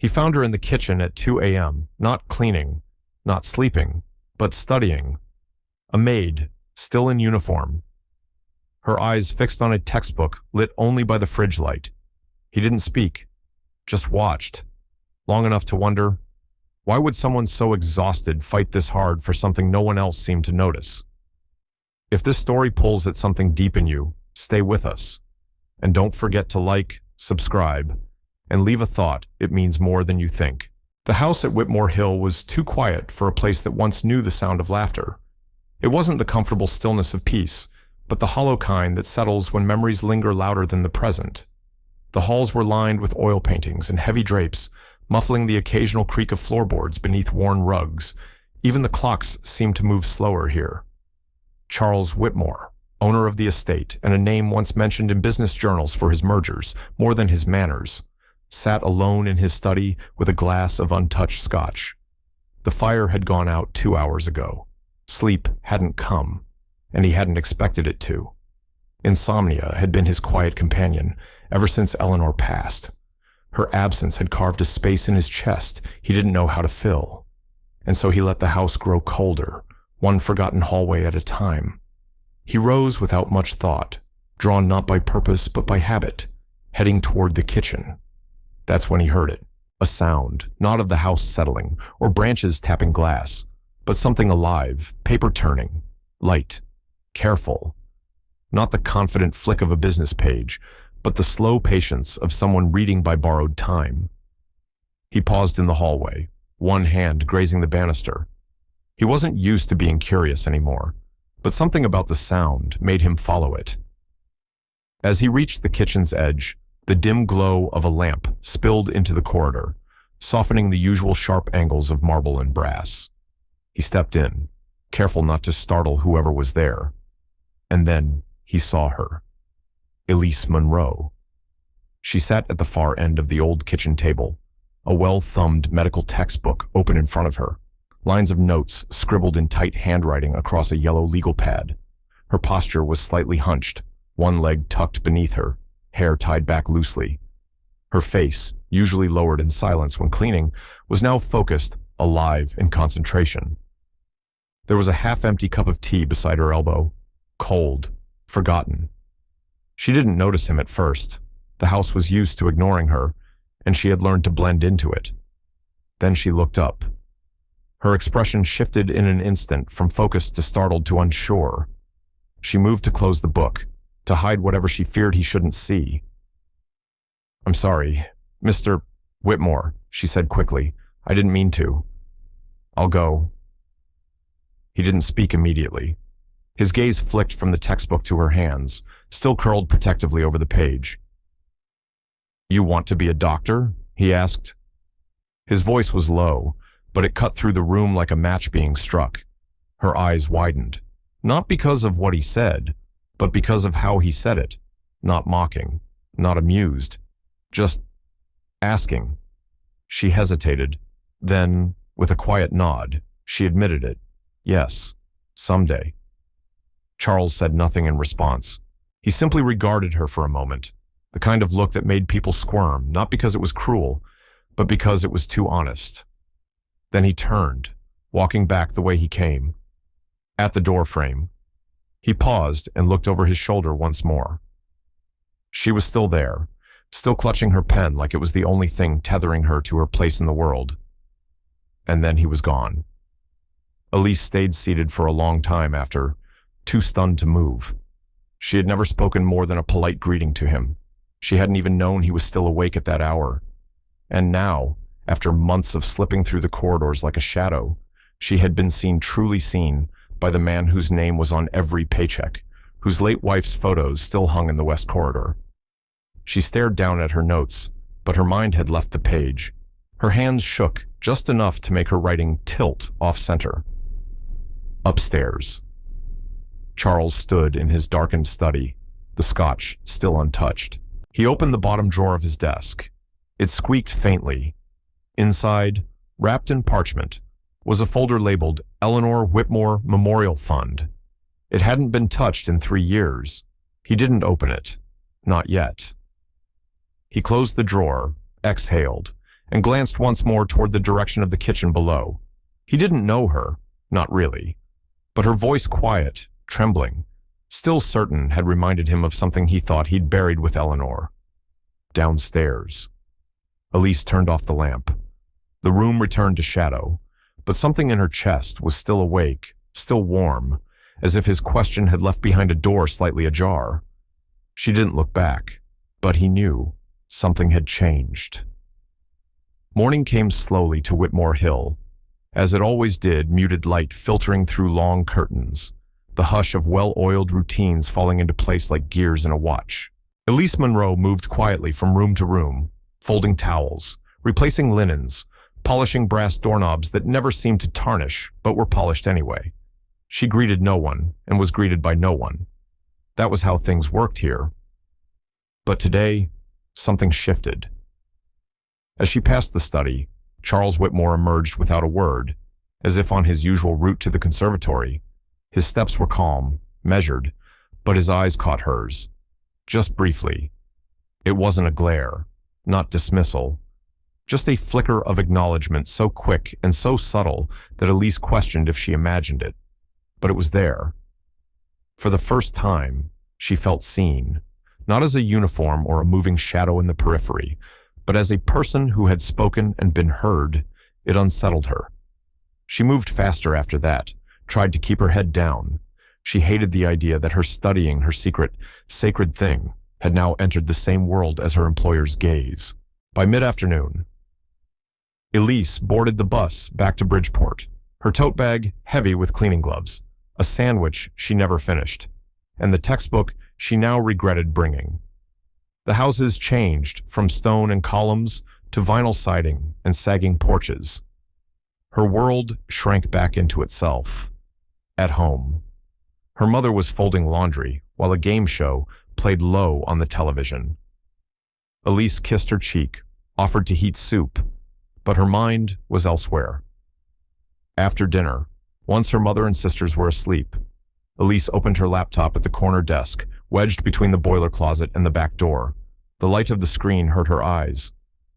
He found her in the kitchen at 2 a.m., not cleaning, not sleeping, but studying. A maid, still in uniform. Her eyes fixed on a textbook lit only by the fridge light. He didn't speak, just watched, long enough to wonder, why would someone so exhausted fight this hard for something no one else seemed to notice? If this story pulls at something deep in you, stay with us. And don't forget to like, subscribe, and leave a thought. It means more than you think. The house at Whitmore Hill was too quiet for a place that once knew the sound of laughter. It wasn't the comfortable stillness of peace, but the hollow kind that settles when memories linger louder than the present. The halls were lined with oil paintings and heavy drapes, muffling the occasional creak of floorboards beneath worn rugs. Even the clocks seemed to move slower here. Charles Whitmore, owner of the estate, and a name once mentioned in business journals for his mergers, more than his manners, sat alone in his study with a glass of untouched scotch. The fire had gone out 2 hours ago. Sleep hadn't come, and he hadn't expected it to. Insomnia had been his quiet companion ever since Eleanor passed. Her absence had carved a space in his chest he didn't know how to fill. And so he let the house grow colder, one forgotten hallway at a time. He rose without much thought, drawn not by purpose but by habit, heading toward the kitchen. That's when he heard it. A sound, not of the house settling, or branches tapping glass, but something alive, paper turning, light, careful. Not the confident flick of a business page, but the slow patience of someone reading by borrowed time. He paused in the hallway, one hand grazing the banister. He wasn't used to being curious anymore, but something about the sound made him follow it. As he reached the kitchen's edge, the dim glow of a lamp spilled into the corridor, softening the usual sharp angles of marble and brass. He stepped in, careful not to startle whoever was there. And then he saw her. Elise Monroe. She sat at the far end of the old kitchen table, a well-thumbed medical textbook open in front of her, lines of notes scribbled in tight handwriting across a yellow legal pad. Her posture was slightly hunched, one leg tucked beneath her, hair tied back loosely. Her face, usually lowered in silence when cleaning, was now focused, alive in concentration. There was a half-empty cup of tea beside her elbow, cold, forgotten. She didn't notice him at first. The house was used to ignoring her, and she had learned to blend into it. Then she looked up. Her expression shifted in an instant from focused to startled to unsure. She moved to close the book, to hide whatever she feared he shouldn't see. "I'm sorry, Mr. Whitmore," she said quickly. "I didn't mean to. I'll go." He didn't speak immediately. His gaze flicked from the textbook to her hands, still curled protectively over the page. "You want to be a doctor?" he asked. His voice was low, but it cut through the room like a match being struck. Her eyes widened, not because of what he said, but because of how he said it. Not mocking, not amused, just asking. She hesitated. Then, with a quiet nod, she admitted it. Yes, someday. Charles said nothing in response. He simply regarded her for a moment, the kind of look that made people squirm, not because it was cruel, but because it was too honest. Then he turned, walking back the way he came. At the doorframe, he paused and looked over his shoulder once more. She was still there, still clutching her pen like it was the only thing tethering her to her place in the world. And then he was gone. Elise stayed seated for a long time after, too stunned to move. She had never spoken more than a polite greeting to him. She hadn't even known he was still awake at that hour. And now, after months of slipping through the corridors like a shadow, she had been seen, truly seen, by the man whose name was on every paycheck, whose late wife's photos still hung in the West Corridor. She stared down at her notes, but her mind had left the page. Her hands shook just enough to make her writing tilt off-center. Upstairs. Charles stood in his darkened study, the scotch still untouched. He opened the bottom drawer of his desk. It squeaked faintly. Inside, wrapped in parchment, was a folder labeled Eleanor Whitmore Memorial Fund. It hadn't been touched in 3 years. He didn't open it. Not yet. He closed the drawer, exhaled, and glanced once more toward the direction of the kitchen below. He didn't know her, not really, but her voice, quiet, trembling, still certain, had reminded him of something he thought he'd buried with Eleanor. Downstairs. Elise turned off the lamp. The room returned to shadow, but something in her chest was still awake, still warm, as if his question had left behind a door slightly ajar. She didn't look back, but he knew something had changed. Morning came slowly to Whitmore Hill, as it always did, muted light filtering through long curtains, the hush of well-oiled routines falling into place like gears in a watch. Elise Monroe moved quietly from room to room, folding towels, replacing linens, polishing brass doorknobs that never seemed to tarnish but were polished anyway. She greeted no one and was greeted by no one. That was how things worked here. But today, something shifted. As she passed the study, Charles Whitmore emerged without a word, as if on his usual route to the conservatory. His steps were calm, measured, but his eyes caught hers. Just briefly. It wasn't a glare, not dismissal, just a flicker of acknowledgement so quick and so subtle that Elise questioned if she imagined it. But it was there. For the first time, she felt seen, not as a uniform or a moving shadow in the periphery, but as a person who had spoken and been heard. It unsettled her. She moved faster after that, tried to keep her head down. She hated the idea that her studying her secret, sacred thing had now entered the same world as her employer's gaze. By mid-afternoon, Elise boarded the bus back to Bridgeport, her tote bag heavy with cleaning gloves, a sandwich she never finished, and the textbook she now regretted bringing. The houses changed from stone and columns to vinyl siding and sagging porches. Her world shrank back into itself. At home. Her mother was folding laundry while a game show played low on the television. Elise kissed her cheek, offered to heat soup, but her mind was elsewhere. After dinner, once her mother and sisters were asleep, Elise opened her laptop at the corner desk, wedged between the boiler closet and the back door. The light of the screen hurt her eyes.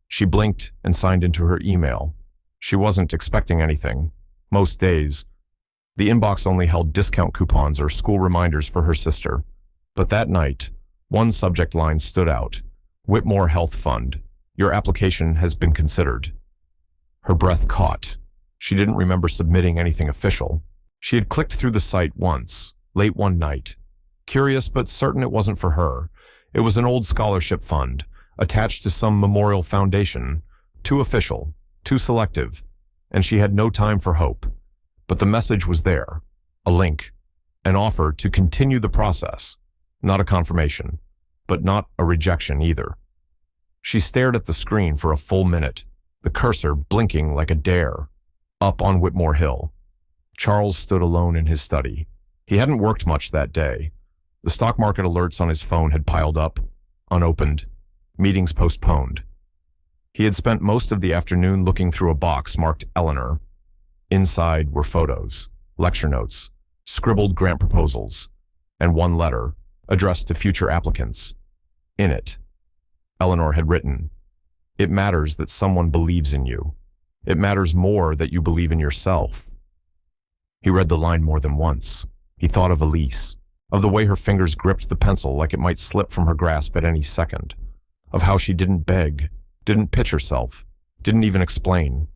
She blinked and signed into her email. She wasn't expecting anything. Most days, the inbox only held discount coupons or school reminders for her sister. But that night, one subject line stood out. Whitmore Health Fund. Your application has been considered. Her breath caught. She didn't remember submitting anything official. She had clicked through the site once, late one night. Curious but certain it wasn't for her. It was an old scholarship fund, attached to some memorial foundation. Too official, too selective, and she had no time for hope. But the message was there. A link. An offer to continue the process. Not a confirmation, but not a rejection either. She stared at the screen for a full minute, the cursor blinking like a dare. Up on Whitmore Hill. Charles stood alone in his study. He hadn't worked much that day. The stock market alerts on his phone had piled up, unopened, meetings postponed. He had spent most of the afternoon looking through a box marked Eleanor. Inside were photos, lecture notes, scribbled grant proposals, and one letter addressed to future applicants. In it, Eleanor had written, "It matters that someone believes in you. It matters more that you believe in yourself." He read the line more than once. He thought of Elise, of the way her fingers gripped the pencil like it might slip from her grasp at any second, of how she didn't beg, didn't pitch herself, didn't even explain.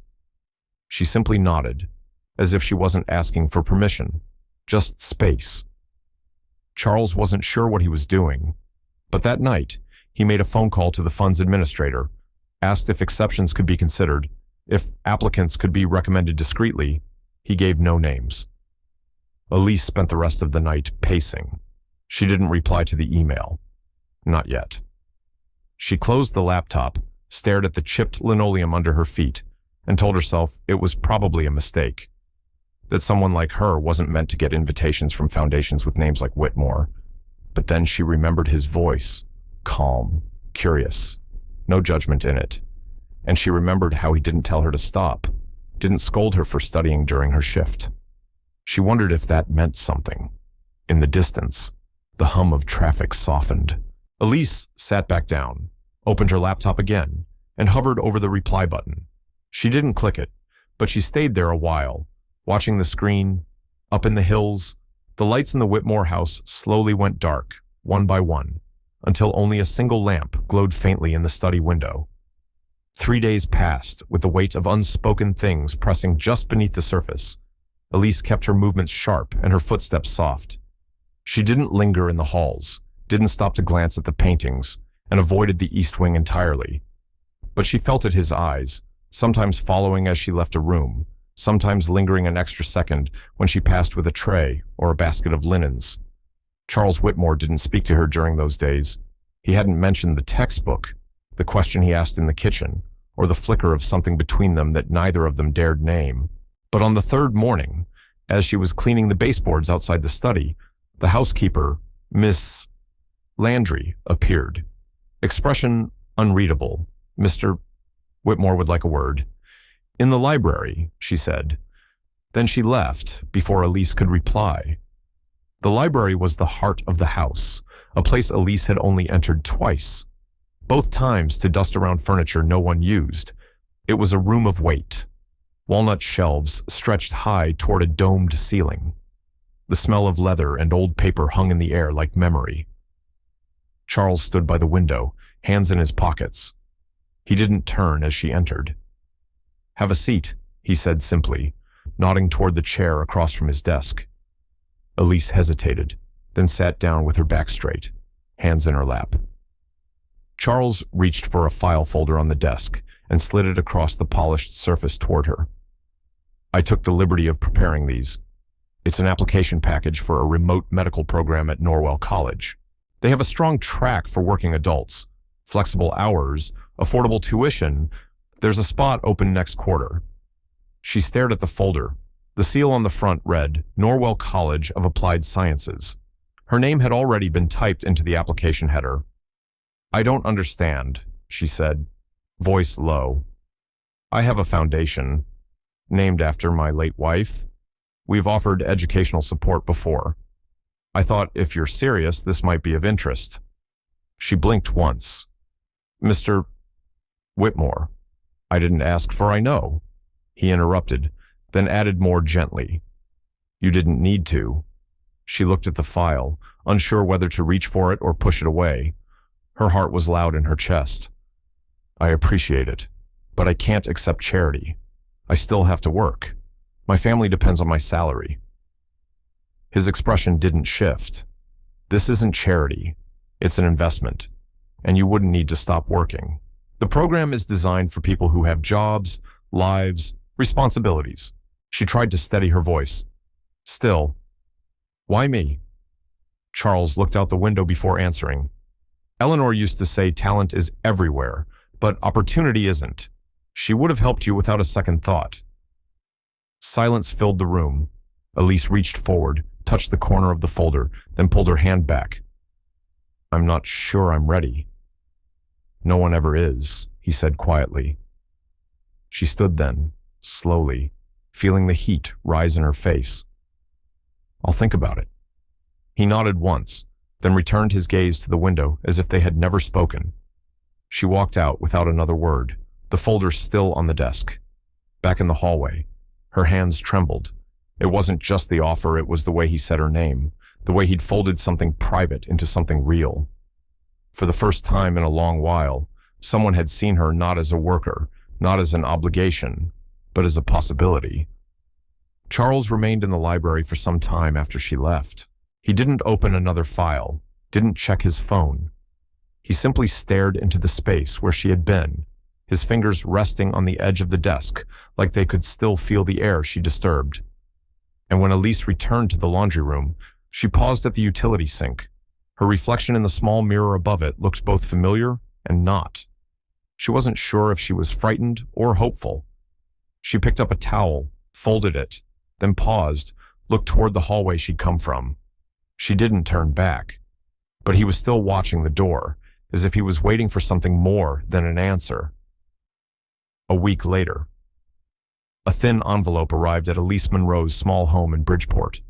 She simply nodded, as if she wasn't asking for permission, just space. Charles wasn't sure what he was doing, but that night, he made a phone call to the fund's administrator, asked if exceptions could be considered, if applicants could be recommended discreetly. He gave no names. Elise spent the rest of the night pacing. She didn't reply to the email. Not yet. She closed the laptop, stared at the chipped linoleum under her feet, and told herself it was probably a mistake. That someone like her wasn't meant to get invitations from foundations with names like Whitmore. But then she remembered his voice, calm, curious, no judgment in it. And she remembered how he didn't tell her to stop, didn't scold her for studying during her shift. She wondered if that meant something. In the distance, the hum of traffic softened. Elise sat back down, opened her laptop again, and hovered over the reply button. She didn't click it, but she stayed there a while, watching the screen. Up in the hills, the lights in the Whitmore house slowly went dark, one by one, until only a single lamp glowed faintly in the study window. 3 days passed, with the weight of unspoken things pressing just beneath the surface. Elise kept her movements sharp and her footsteps soft. She didn't linger in the halls, didn't stop to glance at the paintings, and avoided the East Wing entirely. But she felt at his eyes, sometimes following as she left a room, sometimes lingering an extra second when she passed with a tray or a basket of linens. Charles Whitmore didn't speak to her during those days. He hadn't mentioned the textbook, the question he asked in the kitchen, or the flicker of something between them that neither of them dared name. But on the third morning, as she was cleaning the baseboards outside the study, the housekeeper, Miss Landry, appeared. Expression unreadable. Mr. Whitmore would like a word. In the library, she said. Then she left before Elise could reply. The library was the heart of the house, a place Elise had only entered twice. Both times to dust around furniture no one used. It was a room of weight. Walnut shelves stretched high toward a domed ceiling. The smell of leather and old paper hung in the air like memory. Charles stood by the window, hands in his pockets. He didn't turn as she entered. "Have a seat," he said simply, nodding toward the chair across from his desk. Elise hesitated, then sat down with her back straight, hands in her lap. Charles reached for a file folder on the desk and slid it across the polished surface toward her. "I took the liberty of preparing these. It's an application package for a remote medical program at Norwell College. They have a strong track for working adults, flexible hours, affordable tuition. There's a spot open next quarter." She stared at the folder. The seal on the front read, Norwell College of Applied Sciences. Her name had already been typed into the application header. "I don't understand," she said, voice low. "I have a foundation, named after my late wife. We've offered educational support before. I thought if you're serious, this might be of interest." She blinked once. "Mr. Whitmore, I didn't ask for I know," he interrupted, then added more gently. "You didn't need to." She looked at the file, unsure whether to reach for it or push it away. Her heart was loud in her chest. "I appreciate it, but I can't accept charity. I still have to work. My family depends on my salary." His expression didn't shift. "This isn't charity. It's an investment, and you wouldn't need to stop working. The program is designed for people who have jobs, lives, responsibilities." She tried to steady her voice. "Still, why me?" Charles looked out the window before answering. "Eleanor used to say talent is everywhere, but opportunity isn't. She would have helped you without a second thought." Silence filled the room. Elise reached forward, touched the corner of the folder, then pulled her hand back. "I'm not sure I'm ready." "No one ever is," he said quietly. She stood then, slowly, feeling the heat rise in her face. "I'll think about it." He nodded once, then returned his gaze to the window as if they had never spoken. She walked out without another word, the folder still on the desk. Back in the hallway, her hands trembled. It wasn't just the offer, it was the way he said her name, the way he'd folded something private into something real. For the first time in a long while, someone had seen her not as a worker, not as an obligation, but as a possibility. Charles remained in the library for some time after she left. He didn't open another file, didn't check his phone. He simply stared into the space where she had been, his fingers resting on the edge of the desk like they could still feel the air she disturbed. And when Elise returned to the laundry room, she paused at the utility sink. Her reflection in the small mirror above it looked both familiar and not. She wasn't sure if she was frightened or hopeful. She picked up a towel, folded it, then paused, looked toward the hallway she'd come from. She didn't turn back, but he was still watching the door, as if he was waiting for something more than an answer. A week later, a thin envelope arrived at Elise Monroe's small home in Bridgeport.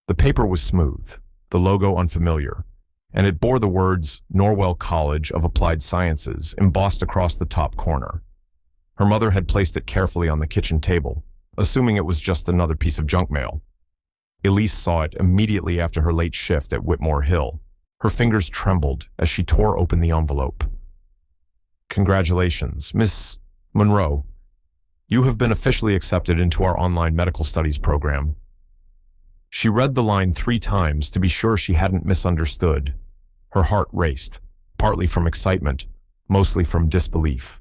The paper was smooth, the logo unfamiliar, and it bore the words Norwell College of Applied Sciences embossed across the top corner. Her mother had placed it carefully on the kitchen table, assuming it was just another piece of junk mail. Elise saw it immediately after her late shift at Whitmore Hill. Her fingers trembled as she tore open the envelope. "Congratulations, Miss Monroe. You have been officially accepted into our online medical studies program." She read the line 3 times to be sure she hadn't misunderstood. Her heart raced, partly from excitement, mostly from disbelief.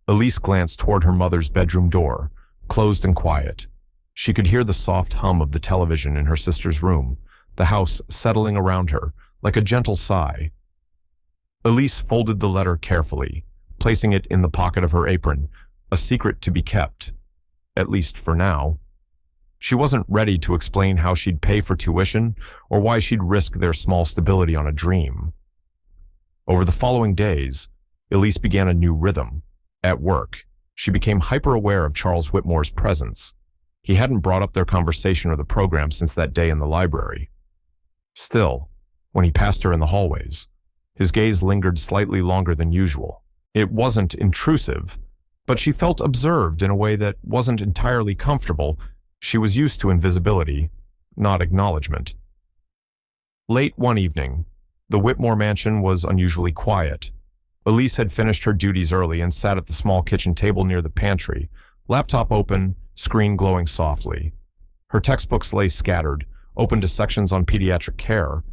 Elise glanced toward her mother's bedroom door, closed and quiet. She could hear the soft hum of the television in her sister's room, the house settling around her like a gentle sigh. Elise folded the letter carefully, placing it in the pocket of her apron, a secret to be kept, at least for now. She wasn't ready to explain how she'd pay for tuition or why she'd risk their small stability on a dream. Over the following days, Elise began a new rhythm. At work, she became hyper-aware of Charles Whitmore's presence. He hadn't brought up their conversation or the program since that day in the library. Still, when he passed her in the hallways, his gaze lingered slightly longer than usual. It wasn't intrusive, but she felt observed in a way that wasn't entirely comfortable. She was used to invisibility, not acknowledgement. Late one evening, the Whitmore mansion was unusually quiet. Elise had finished her duties early and sat at the small kitchen table near the pantry, laptop open, screen glowing softly. Her textbooks lay scattered, open to sections on pediatric care.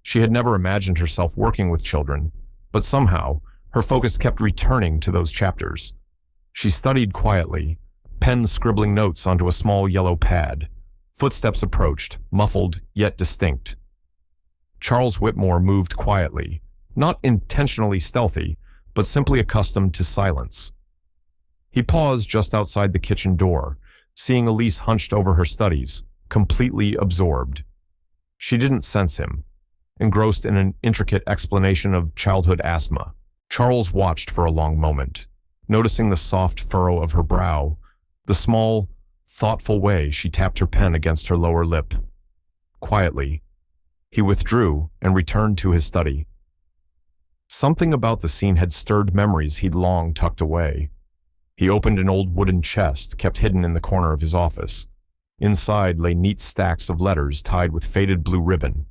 She had never imagined herself working with children, but somehow her focus kept returning to those chapters. She studied quietly, pen scribbling notes onto a small yellow pad. Footsteps approached, muffled yet distinct. Charles Whitmore moved quietly, not intentionally stealthy, but simply accustomed to silence. He paused just outside the kitchen door, seeing Elise hunched over her studies, completely absorbed. She didn't sense him, engrossed in an intricate explanation of childhood asthma. Charles watched for a long moment, noticing the soft furrow of her brow, the small, thoughtful way she tapped her pen against her lower lip. Quietly, he withdrew and returned to his study. Something about the scene had stirred memories he'd long tucked away. He opened an old wooden chest kept hidden in the corner of his office. Inside lay neat stacks of letters tied with faded blue ribbon.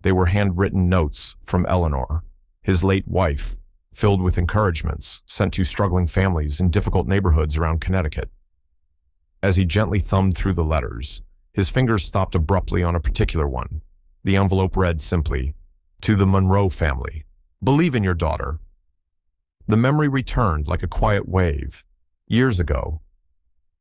They were handwritten notes from Eleanor, his late wife, filled with encouragements sent to struggling families in difficult neighborhoods around Connecticut. As he gently thumbed through the letters, his fingers stopped abruptly on a particular one. The envelope read simply, "To the Monroe family. Believe in your daughter." The memory returned like a quiet wave. Years ago,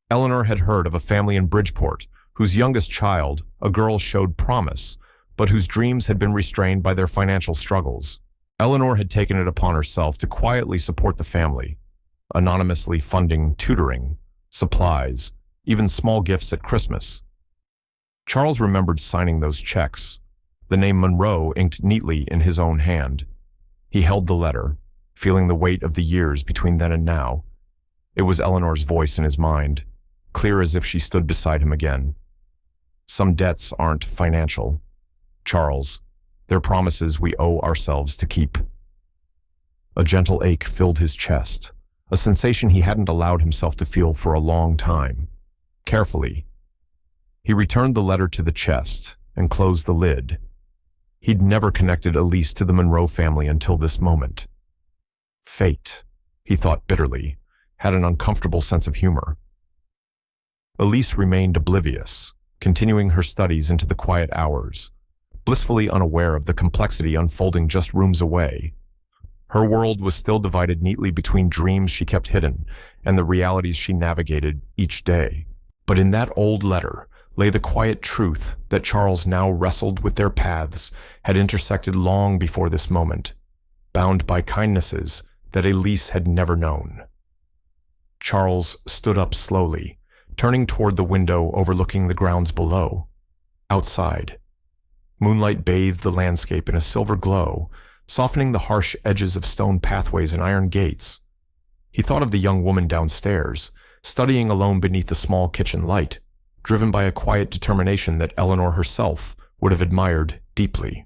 Eleanor had heard of a family in Bridgeport whose youngest child, a girl, showed promise, but whose dreams had been restrained by their financial struggles. Eleanor had taken it upon herself to quietly support the family, anonymously funding tutoring, supplies, even small gifts at Christmas. Charles remembered signing those checks, the name Monroe inked neatly in his own hand. He held the letter, feeling the weight of the years between then and now. It was Eleanor's voice in his mind, clear as if she stood beside him again. "Some debts aren't financial, Charles. They're promises we owe ourselves to keep." A gentle ache filled his chest, a sensation he hadn't allowed himself to feel for a long time. Carefully, he returned the letter to the chest and closed the lid. He'd never connected Elise to the Monroe family until this moment. Fate, he thought bitterly, had an uncomfortable sense of humor. Elise remained oblivious, continuing her studies into the quiet hours, blissfully unaware of the complexity unfolding just rooms away. Her world was still divided neatly between dreams she kept hidden and the realities she navigated each day. But in that old letter lay the quiet truth that Charles now wrestled with. Their paths had intersected long before this moment, bound by kindnesses that Elise had never known. Charles stood up slowly, turning toward the window overlooking the grounds below. Outside, moonlight bathed the landscape in a silver glow, softening the harsh edges of stone pathways and iron gates. He thought of the young woman downstairs, studying alone beneath the small kitchen light, driven by a quiet determination that Eleanor herself would have admired deeply.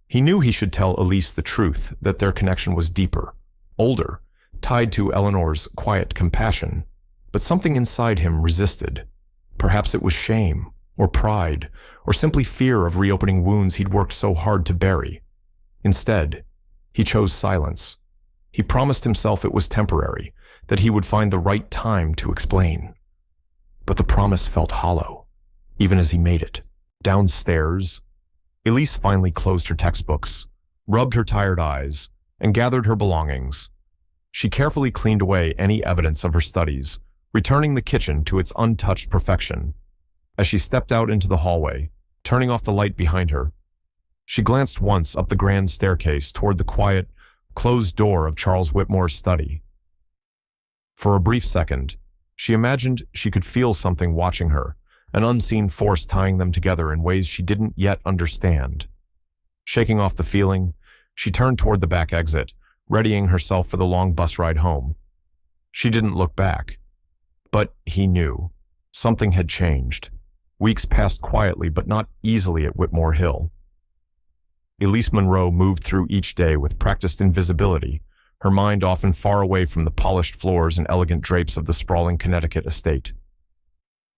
He knew he should tell Elise the truth, that their connection was deeper, older, tied to Eleanor's quiet compassion. But something inside him resisted. Perhaps it was shame, or pride, or simply fear of reopening wounds he'd worked so hard to bury. Instead, he chose silence. He promised himself it was temporary, that he would find the right time to explain. But the promise felt hollow, even as he made it. Downstairs, Elise finally closed her textbooks, rubbed her tired eyes, and gathered her belongings. She carefully cleaned away any evidence of her studies, returning the kitchen to its untouched perfection. As she stepped out into the hallway, turning off the light behind her, she glanced once up the grand staircase toward the quiet, closed door of Charles Whitmore's study. For a brief second, she imagined she could feel something watching her, an unseen force tying them together in ways she didn't yet understand. Shaking off the feeling, she turned toward the back exit, readying herself for the long bus ride home. She didn't look back, but he knew. Something had changed. Weeks passed quietly but not easily at Whitmore Hill. Elise Monroe moved through each day with practiced invisibility, her mind often far away from the polished floors and elegant drapes of the sprawling Connecticut estate.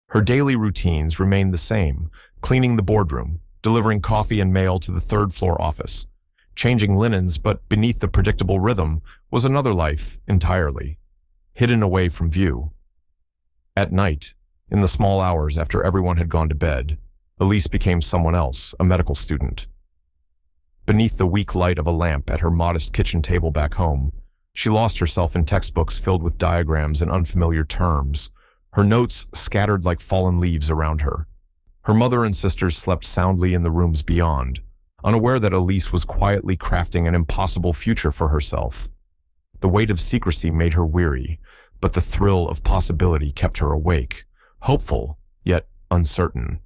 Her daily routines remained the same, cleaning the boardroom, delivering coffee and mail to the third-floor office, changing linens, but beneath the predictable rhythm was another life entirely, hidden away from view. At night, in the small hours after everyone had gone to bed, Elise became someone else, a medical student. Beneath the weak light of a lamp at her modest kitchen table back home, she lost herself in textbooks filled with diagrams and unfamiliar terms, her notes scattered like fallen leaves around her. Her mother and sisters slept soundly in the rooms beyond, unaware that Elise was quietly crafting an impossible future for herself. The weight of secrecy made her weary, but the thrill of possibility kept her awake, hopeful, yet uncertain.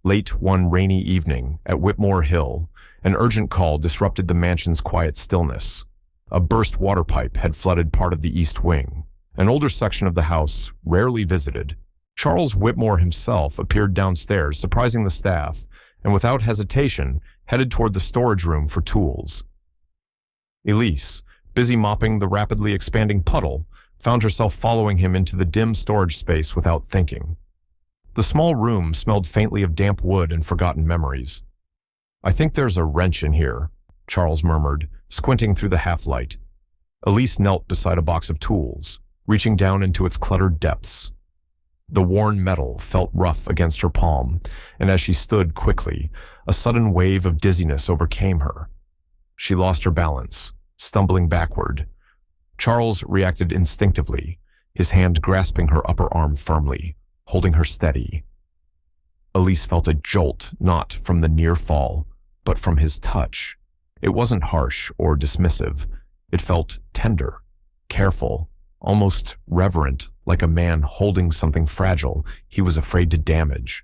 Late one rainy evening at Whitmore Hill, an urgent call disrupted the mansion's quiet stillness. A burst water pipe had flooded part of the east wing, an older section of the house rarely visited. Charles Whitmore himself appeared downstairs, surprising the staff, and without hesitation headed toward the storage room for tools. Elise, busy mopping the rapidly expanding puddle, found herself following him into the dim storage space without thinking. The small room smelled faintly of damp wood and forgotten memories. "I think there's a wrench in here," Charles murmured, squinting through the half-light. Elise knelt beside a box of tools, reaching down into its cluttered depths. The worn metal felt rough against her palm, and as she stood quickly, a sudden wave of dizziness overcame her. She lost her balance, stumbling backward. Charles reacted instinctively, his hand grasping her upper arm firmly, holding her steady. Elise felt a jolt, not from the near fall, but from his touch. It wasn't harsh or dismissive. It felt tender, careful, almost reverent, like a man holding something fragile he was afraid to damage.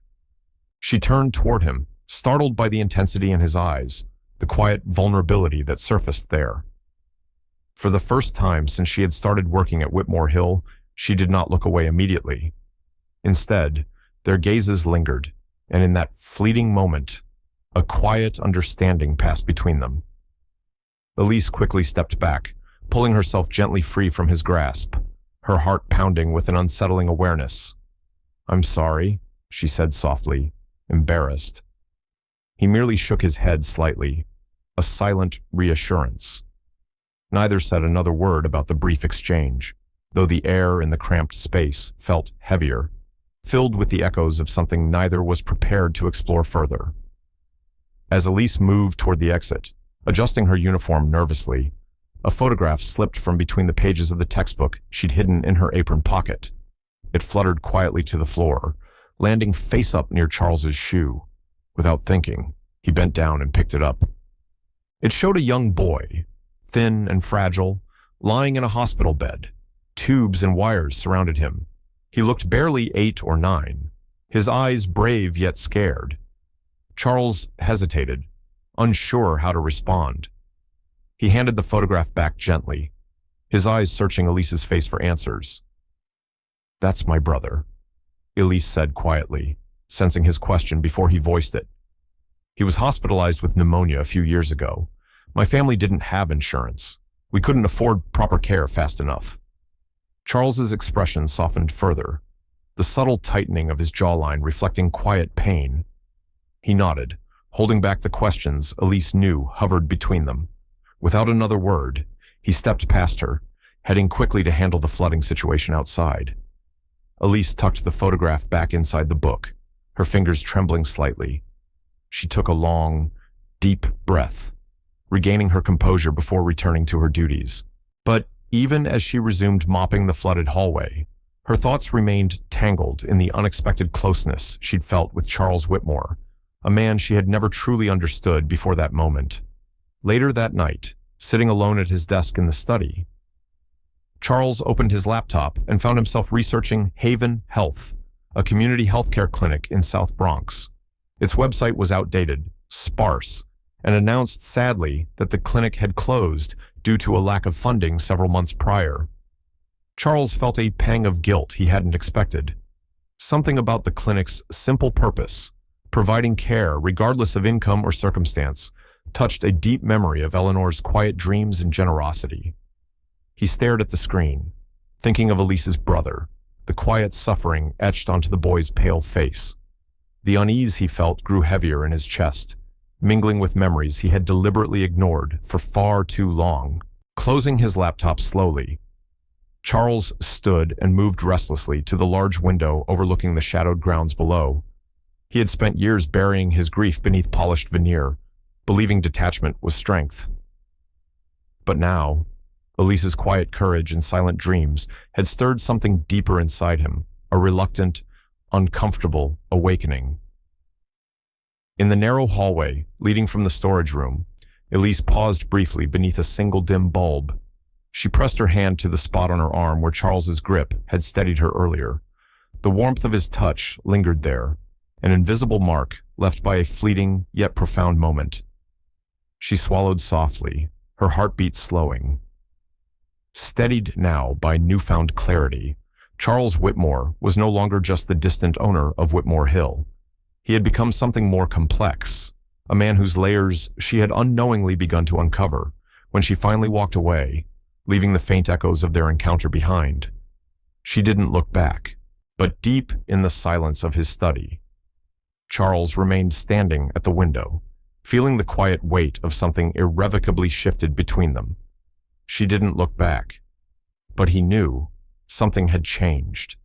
She turned toward him, startled by the intensity in his eyes, the quiet vulnerability that surfaced there. For the first time since she had started working at Whitmore Hill, she did not look away immediately. Instead, their gazes lingered, and in that fleeting moment, a quiet understanding passed between them. Elise quickly stepped back, pulling herself gently free from his grasp, her heart pounding with an unsettling awareness. "I'm sorry," she said softly, embarrassed. He merely shook his head slightly, a silent reassurance. Neither said another word about the brief exchange, though the air in the cramped space felt heavier, filled with the echoes of something neither was prepared to explore further. As Elise moved toward the exit, adjusting her uniform nervously, a photograph slipped from between the pages of the textbook she'd hidden in her apron pocket. It fluttered quietly to the floor, landing face up near Charles's shoe. Without thinking, he bent down and picked it up. It showed a young boy, thin and fragile, lying in a hospital bed. Tubes and wires surrounded him. He looked barely 8 or 9, his eyes brave yet scared. Charles hesitated, unsure how to respond. He handed the photograph back gently, his eyes searching Elise's face for answers. "That's my brother," Elise said quietly, sensing his question before he voiced it. He was hospitalized with pneumonia a few years ago. My family didn't have insurance. We couldn't afford proper care fast enough. Charles's expression softened further, the subtle tightening of his jawline reflecting quiet pain. He nodded, holding back the questions Elise knew hovered between them. Without another word, he stepped past her, heading quickly to handle the flooding situation outside. Elise tucked the photograph back inside the book, her fingers trembling slightly. She took a long, deep breath, regaining her composure before returning to her duties. But even as she resumed mopping the flooded hallway, her thoughts remained tangled in the unexpected closeness she'd felt with Charles Whitmore, a man she had never truly understood before that moment. Later that night, sitting alone at his desk in the study, Charles opened his laptop and found himself researching Haven Health, a community healthcare clinic in South Bronx. Its website was outdated, sparse, and announced sadly that the clinic had closed due to a lack of funding several months prior. Charles felt a pang of guilt he hadn't expected. Something about the clinic's simple purpose, providing care regardless of income or circumstance, touched a deep memory of Eleanor's quiet dreams and generosity. He stared at the screen, thinking of Elise's brother, the quiet suffering etched onto the boy's pale face. The unease he felt grew heavier in his chest, mingling with memories he had deliberately ignored for far too long. Closing his laptop slowly, Charles stood and moved restlessly to the large window overlooking the shadowed grounds below. He had spent years burying his grief beneath polished veneer, believing detachment was strength. But now, Elise's quiet courage and silent dreams had stirred something deeper inside him, a reluctant, uncomfortable awakening. In the narrow hallway leading from the storage room, Elise paused briefly beneath a single dim bulb. She pressed her hand to the spot on her arm where Charles's grip had steadied her earlier. The warmth of his touch lingered there, an invisible mark left by a fleeting yet profound moment. She swallowed softly, her heartbeat slowing. Steadied now by newfound clarity, Charles Whitmore was no longer just the distant owner of Whitmore Hill. He had become something more complex, a man whose layers she had unknowingly begun to uncover when she finally walked away, leaving the faint echoes of their encounter behind. She didn't look back, but deep in the silence of his study, Charles remained standing at the window, feeling the quiet weight of something irrevocably shifted between them. She didn't look back, but he knew something had changed.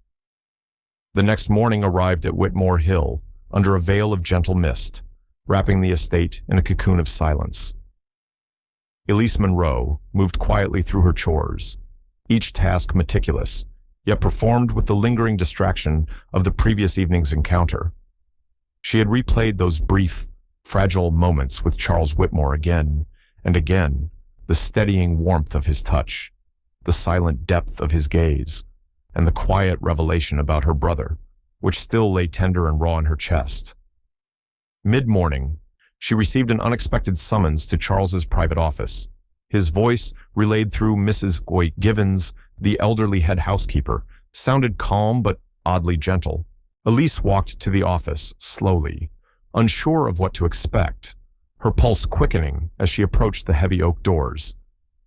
The next morning arrived at Whitmore Hill under a veil of gentle mist, wrapping the estate in a cocoon of silence. Elise Monroe moved quietly through her chores, each task meticulous, yet performed with the lingering distraction of the previous evening's encounter. She had replayed those brief, fragile moments with Charles Whitmore again and again, the steadying warmth of his touch, the silent depth of his gaze, and the quiet revelation about her brother, which still lay tender and raw in her chest. Mid-morning, she received an unexpected summons to Charles's private office. His voice, relayed through Mrs. Givens, the elderly head housekeeper, sounded calm but oddly gentle. Elise walked to the office slowly, unsure of what to expect, her pulse quickening as she approached the heavy oak doors.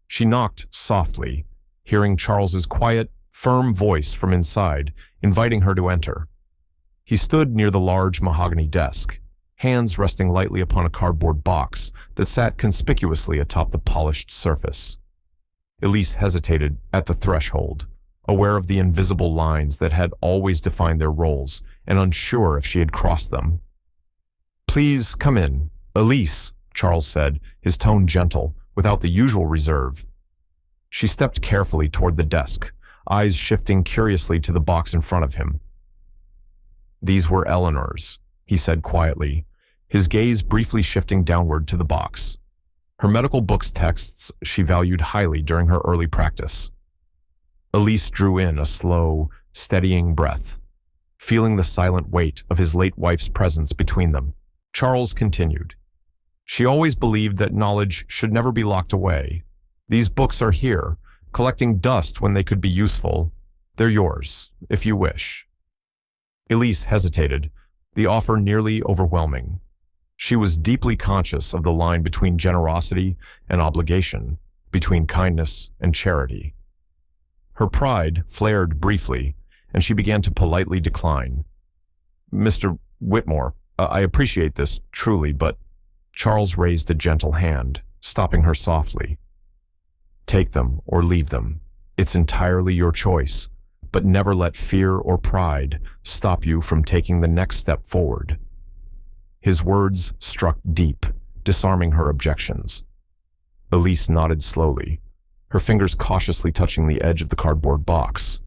She knocked softly, hearing Charles's quiet, firm voice from inside, inviting her to enter. He stood near the large mahogany desk, hands resting lightly upon a cardboard box that sat conspicuously atop the polished surface. Elise hesitated at the threshold, aware of the invisible lines that had always defined their roles and unsure if she had crossed them. "Please come in, Elise," Charles said, his tone gentle, without the usual reserve. She stepped carefully toward the desk, eyes shifting curiously to the box in front of him. "These were Eleanor's," he said quietly, his gaze briefly shifting downward to the box. Her medical books texts she valued highly during her early practice. Elise drew in a slow, steadying breath, feeling the silent weight of his late wife's presence between them. Charles continued, "She always believed that knowledge should never be locked away. These books are here, collecting dust when they could be useful. They're yours, if you wish." Elise hesitated, the offer nearly overwhelming. She was deeply conscious of the line between generosity and obligation, between kindness and charity. Her pride flared briefly, and she began to politely decline. "Mr. Whitmore, I appreciate this, truly, but—" Charles raised a gentle hand, stopping her softly. "Take them or leave them. It's entirely your choice, but never let fear or pride stop you from taking the next step forward." His words struck deep, disarming her objections. Elise nodded slowly, her fingers cautiously touching the edge of the cardboard box.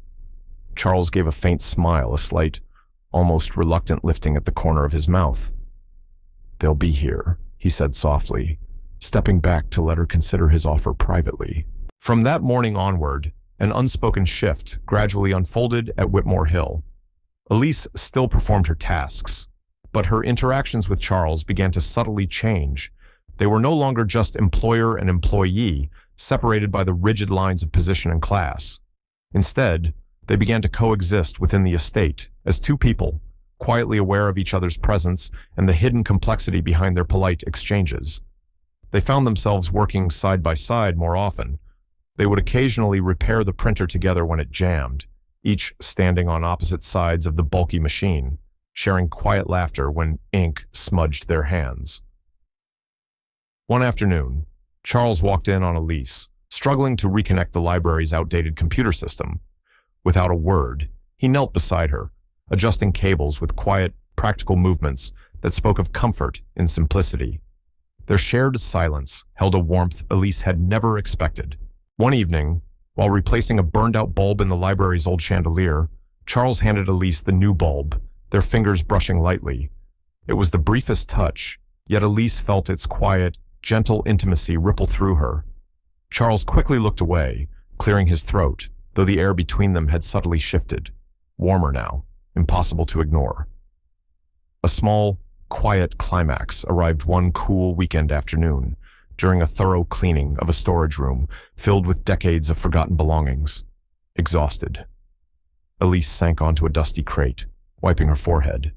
Charles gave a faint smile, a slight, almost reluctant lifting at the corner of his mouth. "They'll be here," he said softly, stepping back to let her consider his offer privately. From that morning onward, an unspoken shift gradually unfolded at Whitmore Hill. Elise still performed her tasks, but her interactions with Charles began to subtly change. They were no longer just employer and employee, separated by the rigid lines of position and class. Instead, they began to coexist within the estate as two people, quietly aware of each other's presence and the hidden complexity behind their polite exchanges. They found themselves working side by side more often. They would occasionally repair the printer together when it jammed, each standing on opposite sides of the bulky machine, sharing quiet laughter when ink smudged their hands. One afternoon, Charles walked in on Elise, struggling to reconnect the library's outdated computer system. Without a word, he knelt beside her, adjusting cables with quiet, practical movements that spoke of comfort in simplicity. Their shared silence held a warmth Elise had never expected. One evening, while replacing a burned-out bulb in the library's old chandelier, Charles handed Elise the new bulb, their fingers brushing lightly. It was the briefest touch, yet Elise felt its quiet, gentle intimacy ripple through her. Charles quickly looked away, clearing his throat, though the air between them had subtly shifted. Warmer now, impossible to ignore. A small, quiet climax arrived one cool weekend afternoon, during a thorough cleaning of a storage room filled with decades of forgotten belongings. Exhausted, Elise sank onto a dusty crate, wiping her forehead.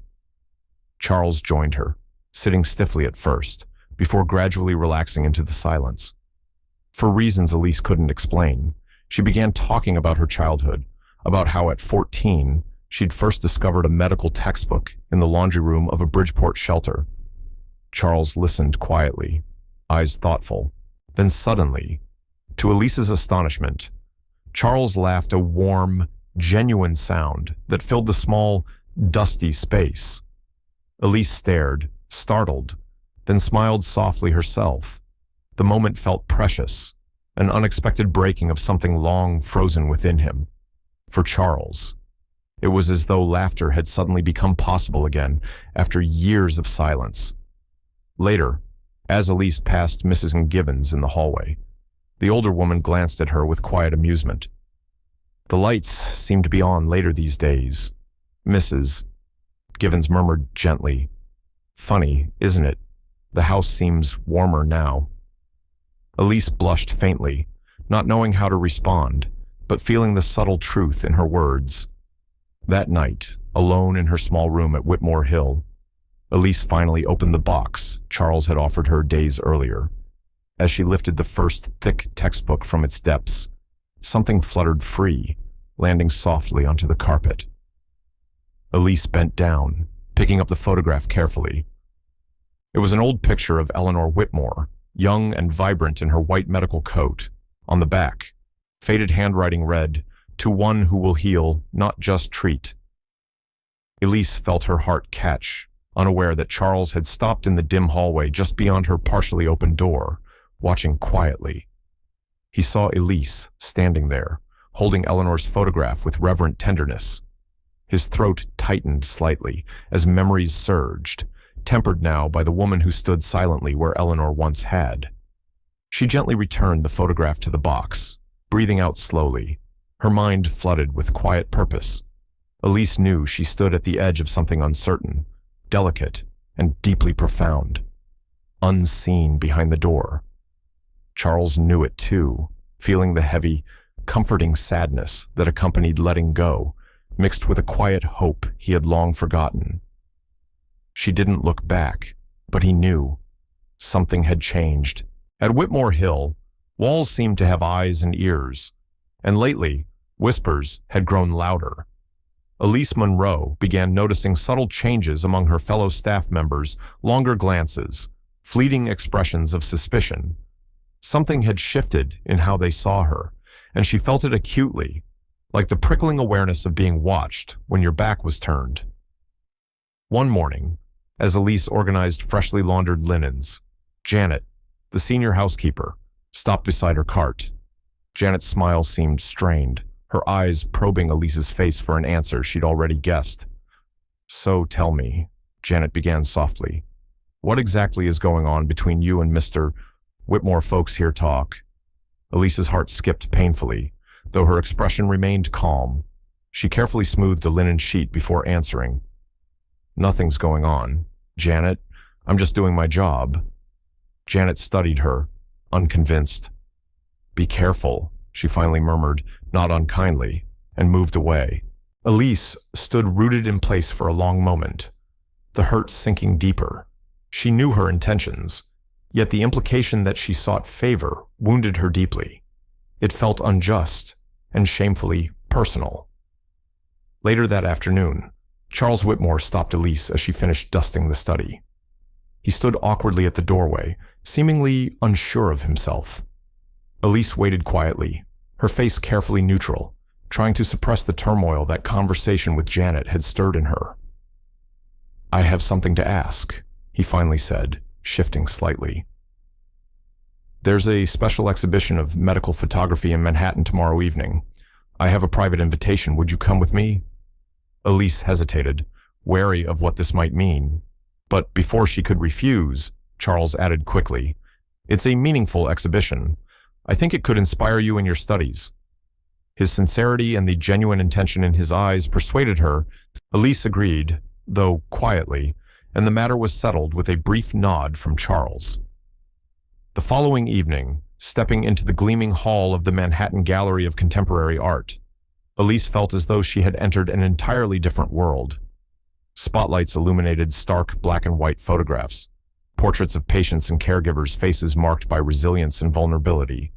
Charles joined her, sitting stiffly at first, before gradually relaxing into the silence. For reasons Elise couldn't explain, she began talking about her childhood, about how at 14, she'd first discovered a medical textbook in the laundry room of a Bridgeport shelter. Charles listened quietly, eyes thoughtful. Then suddenly, to Elise's astonishment, Charles laughed a warm, genuine sound that filled the small, dusty space. Elise stared, startled, then smiled softly herself. The moment felt precious, an unexpected breaking of something long frozen within him. For Charles, it was as though laughter had suddenly become possible again after years of silence. Later, as Elise passed Mrs. Gibbons in the hallway, the older woman glanced at her with quiet amusement. "The lights seem to be on later these days, Mrs." Gibbons murmured gently. "Funny, isn't it? The house seems warmer now." Elise blushed faintly, not knowing how to respond, but feeling the subtle truth in her words. That night, alone in her small room at Whitmore Hill, Elise finally opened the box Charles had offered her days earlier. As she lifted the first thick textbook from its depths, something fluttered free, landing softly onto the carpet. Elise bent down, picking up the photograph carefully. It was an old picture of Eleanor Whitmore, young and vibrant in her white medical coat. On the back, faded handwriting read, "To one who will heal, not just treat." Elise felt her heart catch, unaware that Charles had stopped in the dim hallway just beyond her partially open door, watching quietly. He saw Elise standing there, holding Eleanor's photograph with reverent tenderness. His throat tightened slightly as memories surged, tempered now by the woman who stood silently where Eleanor once had. She gently returned the photograph to the box, breathing out slowly, her mind flooded with quiet purpose. Elise knew she stood at the edge of something uncertain, delicate, and deeply profound. Unseen behind the door. Charles knew it too, feeling the heavy, comforting sadness that accompanied letting go, mixed with a quiet hope he had long forgotten. She didn't look back, But he knew something had changed. At Whitmore Hill, walls seemed to have eyes and ears, and lately, whispers had grown louder. Elise Monroe began noticing subtle changes among her fellow staff members, longer glances, fleeting expressions of suspicion. Something had shifted in how they saw her, and she felt it acutely, like the prickling awareness of being watched when your back was turned. One morning, as Elise organized freshly laundered linens, Janet, the senior housekeeper, stopped beside her cart. Janet's smile seemed strained, her eyes probing Elise's face for an answer she'd already guessed. "So tell me," Janet began softly, "what exactly is going on between you and Mr. Whitmore? Folks here talk." Elise's heart skipped painfully, though her expression remained calm. She carefully smoothed the linen sheet before answering. "Nothing's going on, Janet. I'm just doing my job." Janet studied her, unconvinced. "Be careful," she finally murmured, not unkindly, and moved away. Elise stood rooted in place for a long moment, the hurt sinking deeper. She knew her intentions, yet the implication that she sought favor wounded her deeply. It felt unjust and shamefully personal. Later that afternoon, Charles Whitmore stopped Elise as she finished dusting the study. He stood awkwardly at the doorway, seemingly unsure of himself. Elise waited quietly, her face carefully neutral, trying to suppress the turmoil that conversation with Janet had stirred in her. "I have something to ask," he finally said, shifting slightly. "There's a special exhibition of medical photography in Manhattan tomorrow evening. I have a private invitation. Would you come with me?" Elise hesitated, wary of what this might mean. But before she could refuse, Charles added quickly, "It's a meaningful exhibition. I think it could inspire you in your studies." His sincerity and the genuine intention in his eyes persuaded her. Elise agreed, though quietly, and the matter was settled with a brief nod from Charles. The following evening, stepping into the gleaming hall of the Manhattan Gallery of Contemporary Art, Elise felt as though she had entered an entirely different world. Spotlights illuminated stark black and white photographs, portraits of patients and caregivers' faces marked by resilience and vulnerability,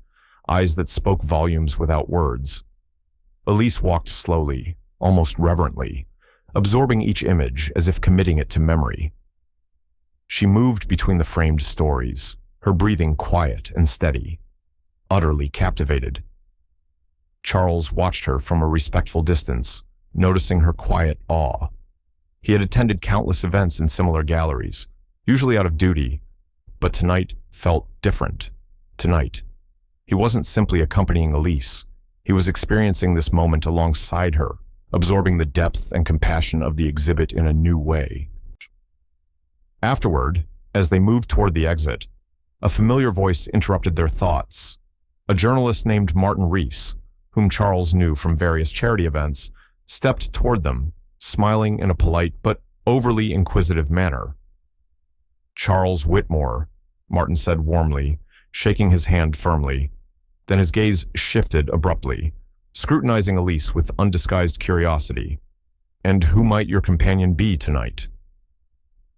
eyes that spoke volumes without words. Elise walked slowly, almost reverently, absorbing each image as if committing it to memory. She moved between the framed stories, her breathing quiet and steady, utterly captivated. Charles watched her from a respectful distance, noticing her quiet awe. He had attended countless events in similar galleries, usually out of duty, but tonight felt different. Tonight, he wasn't simply accompanying Elise. He was experiencing this moment alongside her, absorbing the depth and compassion of the exhibit in a new way. Afterward, as they moved toward the exit, a familiar voice interrupted their thoughts. A journalist named Martin Rees, whom Charles knew from various charity events, stepped toward them, smiling in a polite but overly inquisitive manner. "Charles Whitmore," Martin said warmly, shaking his hand firmly. Then his gaze shifted abruptly, scrutinizing Elise with undisguised curiosity. "And who might your companion be tonight?"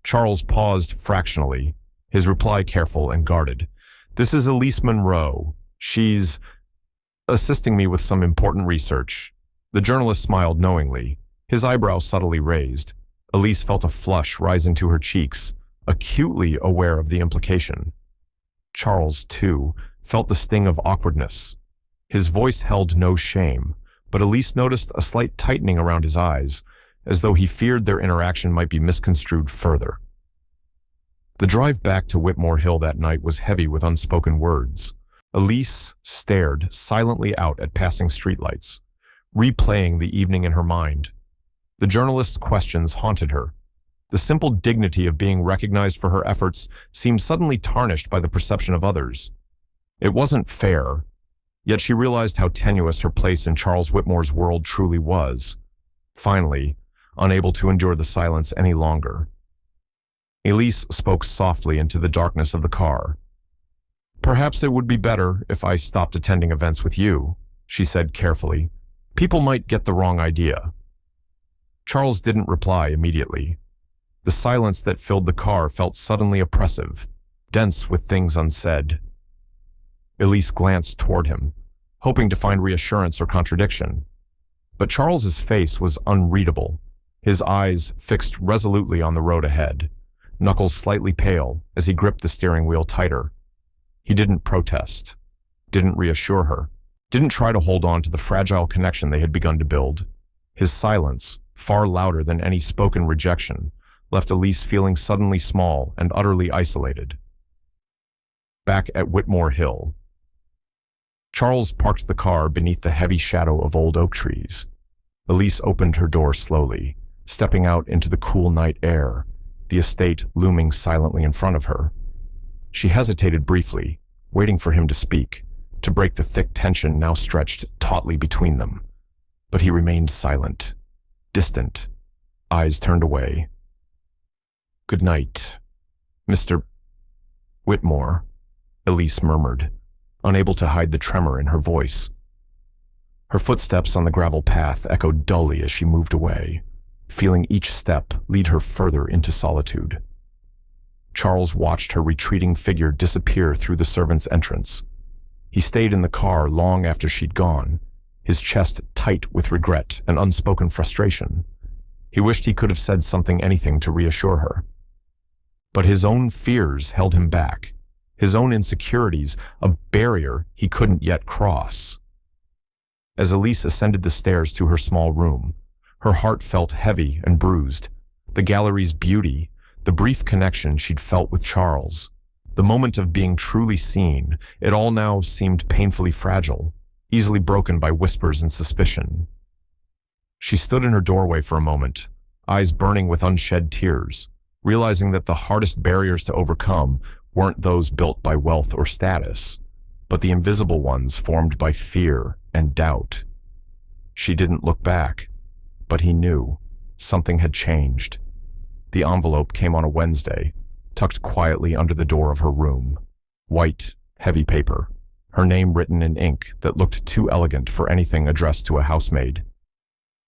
Charles paused fractionally, his reply careful and guarded. "This is Elise Monroe. She's assisting me with some important research." The journalist smiled knowingly, his eyebrows subtly raised. Elise felt a flush rise into her cheeks, acutely aware of the implication. Charles, too, felt the sting of awkwardness. His voice held no shame, but Elise noticed a slight tightening around his eyes, as though he feared their interaction might be misconstrued further. The drive back to Whitmore Hill that night was heavy with unspoken words. Elise stared silently out at passing streetlights, replaying the evening in her mind. The journalist's questions haunted her. The simple dignity of being recognized for her efforts seemed suddenly tarnished by the perception of others. It wasn't fair, yet she realized how tenuous her place in Charles Whitmore's world truly was. Finally, unable to endure the silence any longer, Elise spoke softly into the darkness of the car. "Perhaps it would be better if I stopped attending events with you," she said carefully. "People might get the wrong idea." Charles didn't reply immediately. The silence that filled the car felt suddenly oppressive, dense with things unsaid. Elise glanced toward him, hoping to find reassurance or contradiction. But Charles's face was unreadable, his eyes fixed resolutely on the road ahead, knuckles slightly pale as he gripped the steering wheel tighter. He didn't protest, didn't reassure her, didn't try to hold on to the fragile connection they had begun to build. His silence, far louder than any spoken rejection, left Elise feeling suddenly small and utterly isolated. Back at Whitmore Hill, Charles parked the car beneath the heavy shadow of old oak trees. Elise opened her door slowly, stepping out into the cool night air, the estate looming silently in front of her. She hesitated briefly, waiting for him to speak, to break the thick tension now stretched tautly between them. But he remained silent, distant, eyes turned away. "Good night, Mr. Whitmore," Elise murmured, unable to hide the tremor in her voice. Her footsteps on the gravel path echoed dully as she moved away, feeling each step lead her further into solitude. Charles watched her retreating figure disappear through the servants' entrance. He stayed in the car long after she'd gone, his chest tight with regret and unspoken frustration. He wished he could have said anything to reassure her. But his own fears held him back, his own insecurities, a barrier he couldn't yet cross. As Elise ascended the stairs to her small room, her heart felt heavy and bruised. The gallery's beauty, the brief connection she'd felt with Charles, the moment of being truly seen, it all now seemed painfully fragile, easily broken by whispers and suspicion. She stood in her doorway for a moment, eyes burning with unshed tears, realizing that the hardest barriers to overcome weren't those built by wealth or status, but the invisible ones formed by fear and doubt. She didn't look back, but he knew something had changed. The envelope came on a Wednesday, tucked quietly under the door of her room. White, heavy paper, her name written in ink that looked too elegant for anything addressed to a housemaid.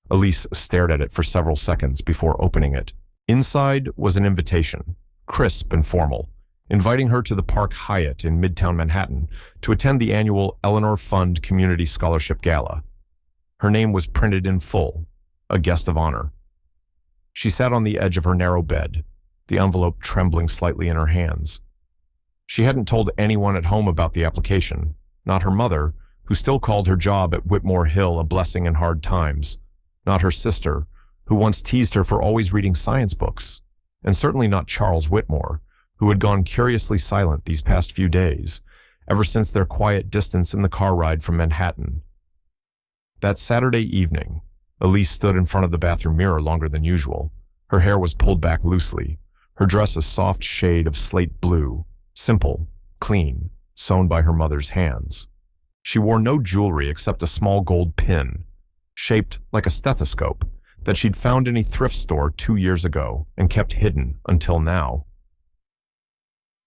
Elise stared at it for several seconds before opening it. Inside was an invitation, crisp and formal, inviting her to the Park Hyatt in Midtown Manhattan to attend the annual Eleanor Fund Community Scholarship Gala. Her name was printed in full, a guest of honor. She sat on the edge of her narrow bed, the envelope trembling slightly in her hands. She hadn't told anyone at home about the application, not her mother, who still called her job at Whitmore Hill a blessing in hard times, not her sister, who once teased her for always reading science books, and certainly not Charles Whitmore, who had gone curiously silent these past few days, ever since their quiet distance in the car ride from Manhattan. That Saturday evening, Elise stood in front of the bathroom mirror longer than usual. Her hair was pulled back loosely, her dress a soft shade of slate blue, simple, clean, sewn by her mother's hands. She wore no jewelry except a small gold pin, shaped like a stethoscope, that she'd found in a thrift store 2 years ago and kept hidden until now.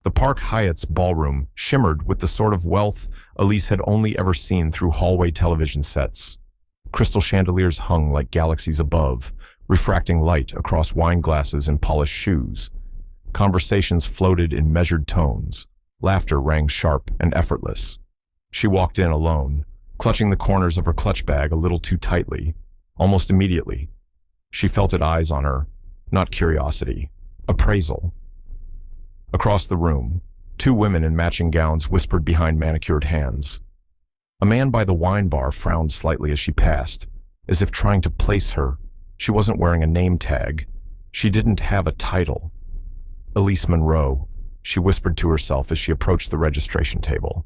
The Park Hyatt's ballroom shimmered with the sort of wealth Elise had only ever seen through hallway television sets. Crystal chandeliers hung like galaxies above, refracting light across wine glasses and polished shoes. Conversations floated in measured tones. Laughter rang sharp and effortless. She walked in alone, clutching the corners of her clutch bag a little too tightly. Almost immediately, she felt eyes on her, not curiosity, appraisal. Across the room, 2 women in matching gowns whispered behind manicured hands. A man by the wine bar frowned slightly as she passed, as if trying to place her. She wasn't wearing a name tag. She didn't have a title. Elise Monroe, she whispered to herself as she approached the registration table.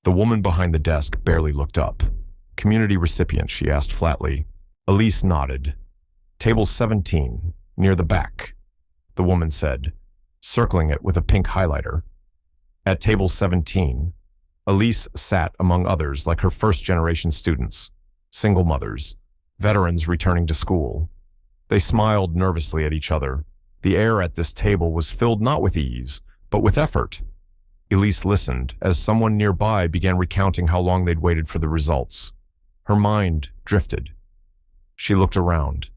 The woman behind the desk barely looked up. "Community recipient," she asked flatly. Elise nodded. "Table 17, near the back," the woman said, circling it with a pink highlighter. At table 17, Elise sat among others like her first-generation students, single mothers, veterans returning to school. They smiled nervously at each other. The air at this table was filled not with ease, but with effort. Elise listened as someone nearby began recounting how long they'd waited for the results. Her mind drifted. She looked around.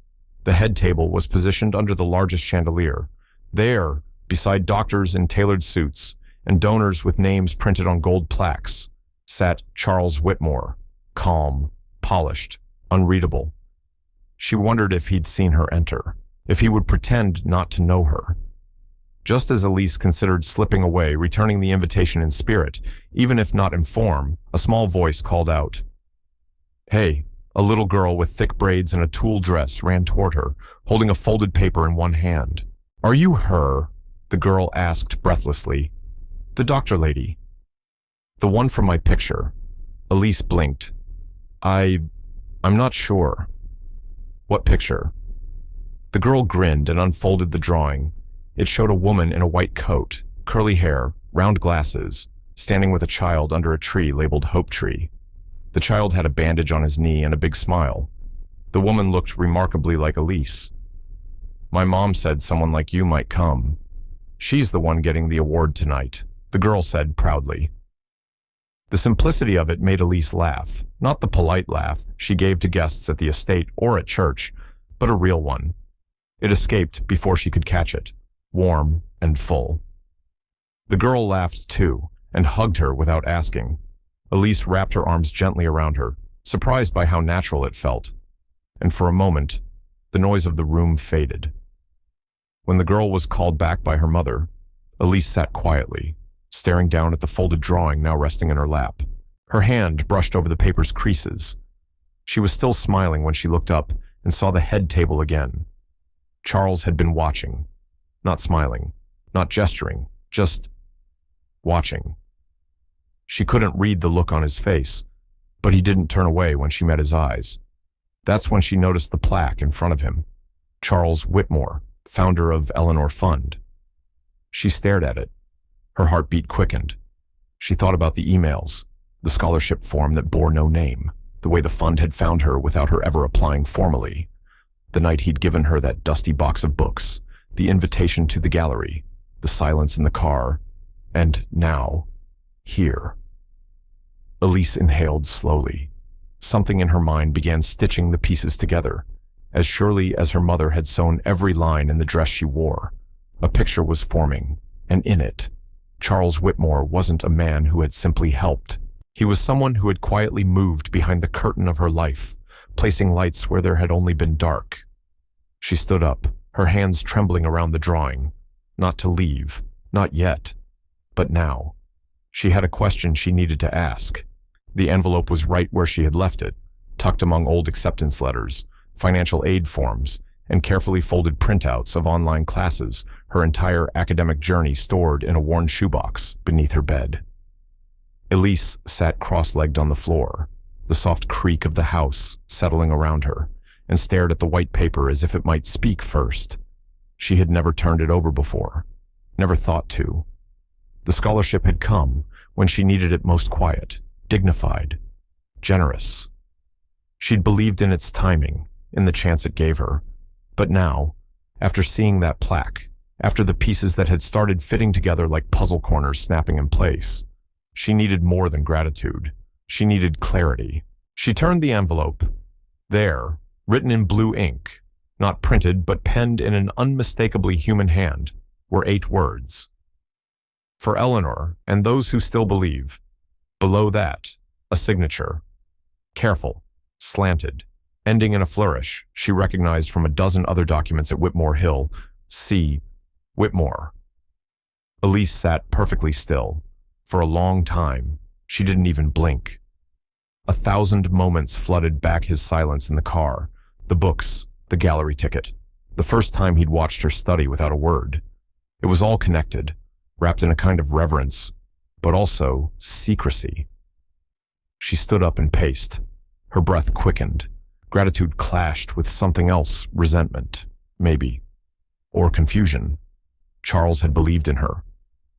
The head table was positioned under the largest chandelier. There, beside doctors in tailored suits and donors with names printed on gold plaques, sat Charles Whitmore, calm, polished, unreadable. She wondered if he'd seen her enter, if he would pretend not to know her. Just as Elise considered slipping away, returning the invitation in spirit, even if not in form, a small voice called out. "Hey." A little girl with thick braids and a tulle dress ran toward her, holding a folded paper in one hand. "Are you her?" the girl asked breathlessly. "The doctor lady." "The one from my picture." Elise blinked. I'm not sure." "What picture?" The girl grinned and unfolded the drawing. It showed a woman in a white coat, curly hair, round glasses, standing with a child under a tree labeled Hope Tree. The child had a bandage on his knee and a big smile. The woman looked remarkably like Elise. "My mom said someone like you might come. She's the one getting the award tonight," the girl said proudly. The simplicity of it made Elise laugh, not the polite laugh she gave to guests at the estate or at church, but a real one. It escaped before she could catch it, warm and full. The girl laughed too, and hugged her without asking. Elise wrapped her arms gently around her, surprised by how natural it felt. And for a moment, the noise of the room faded. When the girl was called back by her mother, Elise sat quietly, staring down at the folded drawing now resting in her lap. Her hand brushed over the paper's creases. She was still smiling when she looked up and saw the head table again. Charles had been watching, not smiling, not gesturing, just watching. She couldn't read the look on his face, but he didn't turn away when she met his eyes. That's when she noticed the plaque in front of him. Charles Whitmore, founder of Eleanor Fund. She stared at it. Her heartbeat quickened. She thought about the emails, the scholarship form that bore no name, the way the fund had found her without her ever applying formally, the night he'd given her that dusty box of books, the invitation to the gallery, the silence in the car, and now, here. Elise inhaled slowly. Something in her mind began stitching the pieces together. As surely as her mother had sewn every line in the dress she wore, a picture was forming, and in it, Charles Whitmore wasn't a man who had simply helped. He was someone who had quietly moved behind the curtain of her life, placing lights where there had only been dark. She stood up, her hands trembling around the drawing. Not to leave, not yet, but now. She had a question she needed to ask. The envelope was right where she had left it, tucked among old acceptance letters, financial aid forms, and carefully folded printouts of online classes, her entire academic journey stored in a worn shoebox beneath her bed. Elise sat cross-legged on the floor, the soft creak of the house settling around her, and stared at the white paper as if it might speak first. She had never turned it over before, never thought to. The scholarship had come when she needed it most quiet, dignified, generous. She'd believed in its timing, in the chance it gave her. But now, after seeing that plaque, after the pieces that had started fitting together like puzzle corners snapping in place, she needed more than gratitude. She needed clarity. She turned the envelope. There, written in blue ink, not printed but penned in an unmistakably human hand, were 8 words. For Eleanor and those who still believe. Below that, a signature. Careful, slanted, ending in a flourish she recognized from a dozen other documents at Whitmore Hill. C. Whitmore. Elise sat perfectly still. For a long time, she didn't even blink. 1,000 moments flooded back his silence in the car, the books, the gallery ticket, the first time he'd watched her study without a word. It was all connected, wrapped in a kind of reverence, but also secrecy. She stood up and paced. Her breath quickened. Gratitude clashed with something else, resentment, maybe, or confusion. Charles had believed in her.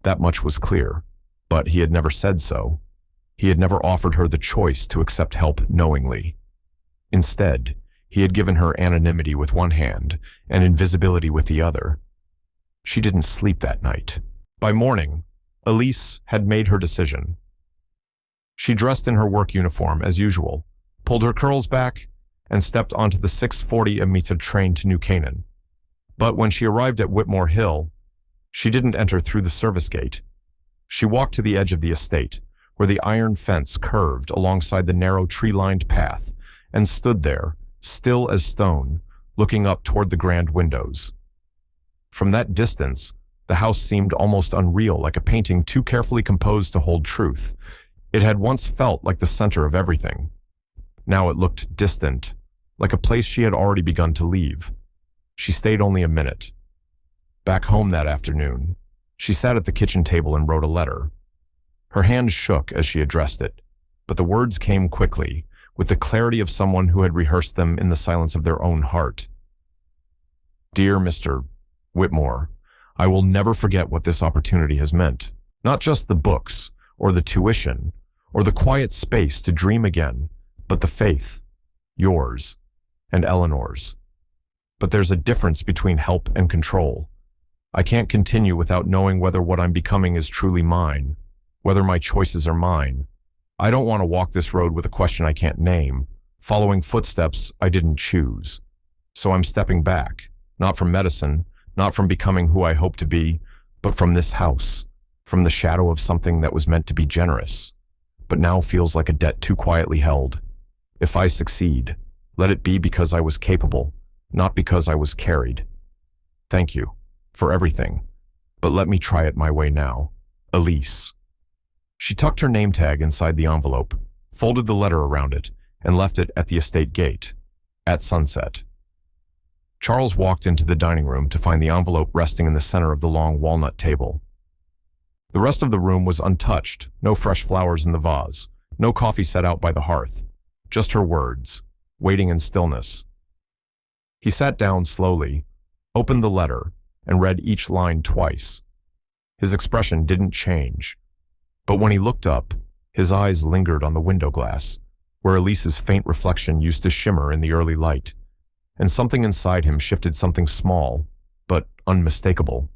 That much was clear, but he had never said so. He had never offered her the choice to accept help knowingly. Instead, he had given her anonymity with one hand and invisibility with the other. She didn't sleep that night. By morning, Elise had made her decision. She dressed in her work uniform as usual, pulled her curls back, and stepped onto the 6:40 Amita train to New Canaan. But when she arrived at Whitmore Hill, she didn't enter through the service gate. She walked to the edge of the estate, where the iron fence curved alongside the narrow tree-lined path, and stood there, still as stone, looking up toward the grand windows. From that distance, the house seemed almost unreal, like a painting too carefully composed to hold truth. It had once felt like the center of everything. Now it looked distant, like a place she had already begun to leave. She stayed only a minute. Back home that afternoon, she sat at the kitchen table and wrote a letter. Her hand shook as she addressed it, but the words came quickly, with the clarity of someone who had rehearsed them in the silence of their own heart. Dear Mr. Whitmore, I will never forget what this opportunity has meant. Not just the books, or the tuition, or the quiet space to dream again, but the faith, yours, and Eleanor's. But there's a difference between help and control. I can't continue without knowing whether what I'm becoming is truly mine, whether my choices are mine. I don't want to walk this road with a question I can't name, following footsteps I didn't choose. So I'm stepping back, not from medicine, not from becoming who I hope to be, but from this house, from the shadow of something that was meant to be generous, but now feels like a debt too quietly held. If I succeed, let it be because I was capable, not because I was carried. Thank you for everything, but let me try it my way now. Elise. She tucked her name tag inside the envelope, folded the letter around it, and left it at the estate gate, at sunset. Charles walked into the dining room to find the envelope resting in the center of the long walnut table. The rest of the room was untouched, no fresh flowers in the vase, no coffee set out by the hearth, just her words, waiting in stillness. He sat down slowly, opened the letter, and read each line twice. His expression didn't change, but when he looked up, his eyes lingered on the window glass, where Elise's faint reflection used to shimmer in the early light, and something inside him shifted something small, but unmistakable.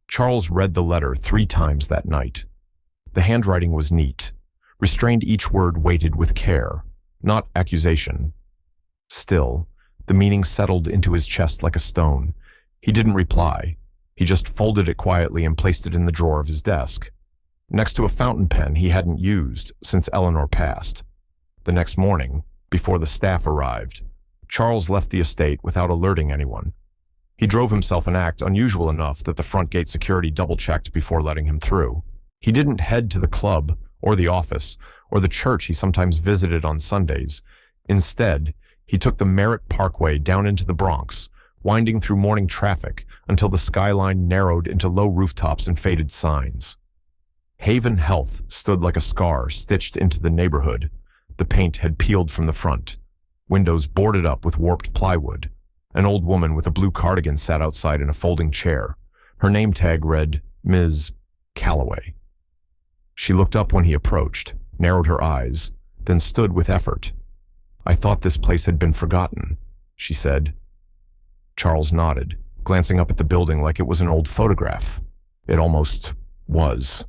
Charles read the letter 3 times that night. The handwriting was neat, restrained each word weighted with care, not accusation. Still, the meaning settled into his chest like a stone. He didn't reply. He just folded it quietly and placed it in the drawer of his desk, next to a fountain pen he hadn't used since Eleanor passed. The next morning, before the staff arrived, Charles left the estate without alerting anyone. He drove himself an act unusual enough that the front gate security double-checked before letting him through. He didn't head to the club, or the office, or the church he sometimes visited on Sundays. Instead, he took the Merritt Parkway down into the Bronx, winding through morning traffic until the skyline narrowed into low rooftops and faded signs. Haven Health stood like a scar stitched into the neighborhood. The paint had peeled from the front, windows boarded up with warped plywood. An old woman with a blue cardigan sat outside in a folding chair. Her name tag read Ms. Calloway. She looked up when he approached, narrowed her eyes, then stood with effort. "I thought this place had been forgotten," she said. Charles nodded, glancing up at the building like it was an old photograph. It almost was.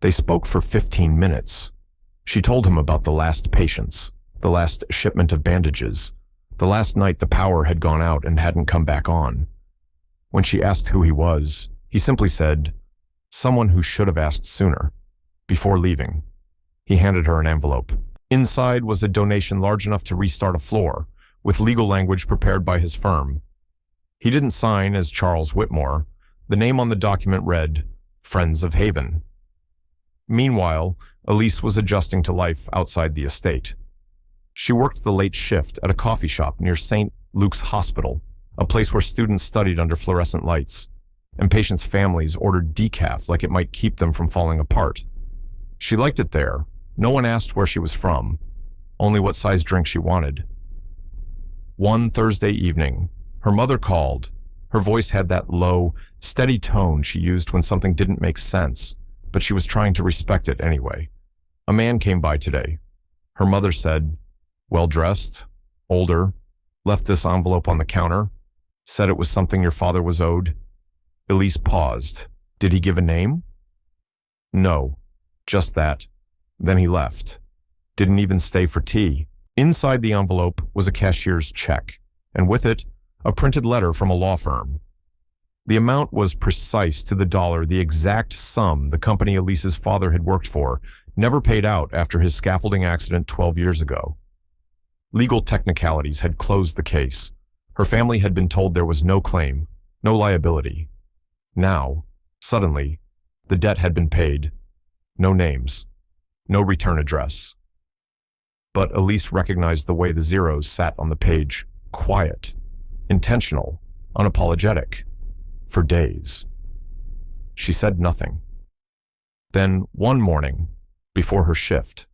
They spoke for 15 minutes. She told him about the last patients, the last shipment of bandages, the last night the power had gone out and hadn't come back on. When she asked who he was, he simply said, "Someone who should have asked sooner." Before leaving, he handed her an envelope. Inside was a donation large enough to restart a floor, with legal language prepared by his firm. He didn't sign as Charles Whitmore. The name on the document read, Friends of Haven. Meanwhile, Elise was adjusting to life outside the estate. She worked the late shift at a coffee shop near St. Luke's Hospital, a place where students studied under fluorescent lights, and patients' families ordered decaf like it might keep them from falling apart. She liked it there. No one asked where she was from, only what size drink she wanted. One Thursday evening, her mother called. Her voice had that low, steady tone she used when something didn't make sense, but she was trying to respect it anyway. "A man came by today," her mother said. "Well-dressed, older, left this envelope on the counter, said it was something your father was owed." Elise paused. "Did he give a name?" "No, just that. Then he left. Didn't even stay for tea." Inside the envelope was a cashier's check, and with it, a printed letter from a law firm. The amount was precise to the dollar, the exact sum the company Elise's father had worked for, never paid out after his scaffolding accident 12 years ago. Legal technicalities had closed the case. Her family had been told there was no claim, no liability. Now, suddenly, the debt had been paid. No names, no return address. But Elise recognized the way the zeros sat on the page, quiet, intentional, unapologetic, for days. She said nothing. Then, one morning, before her shift,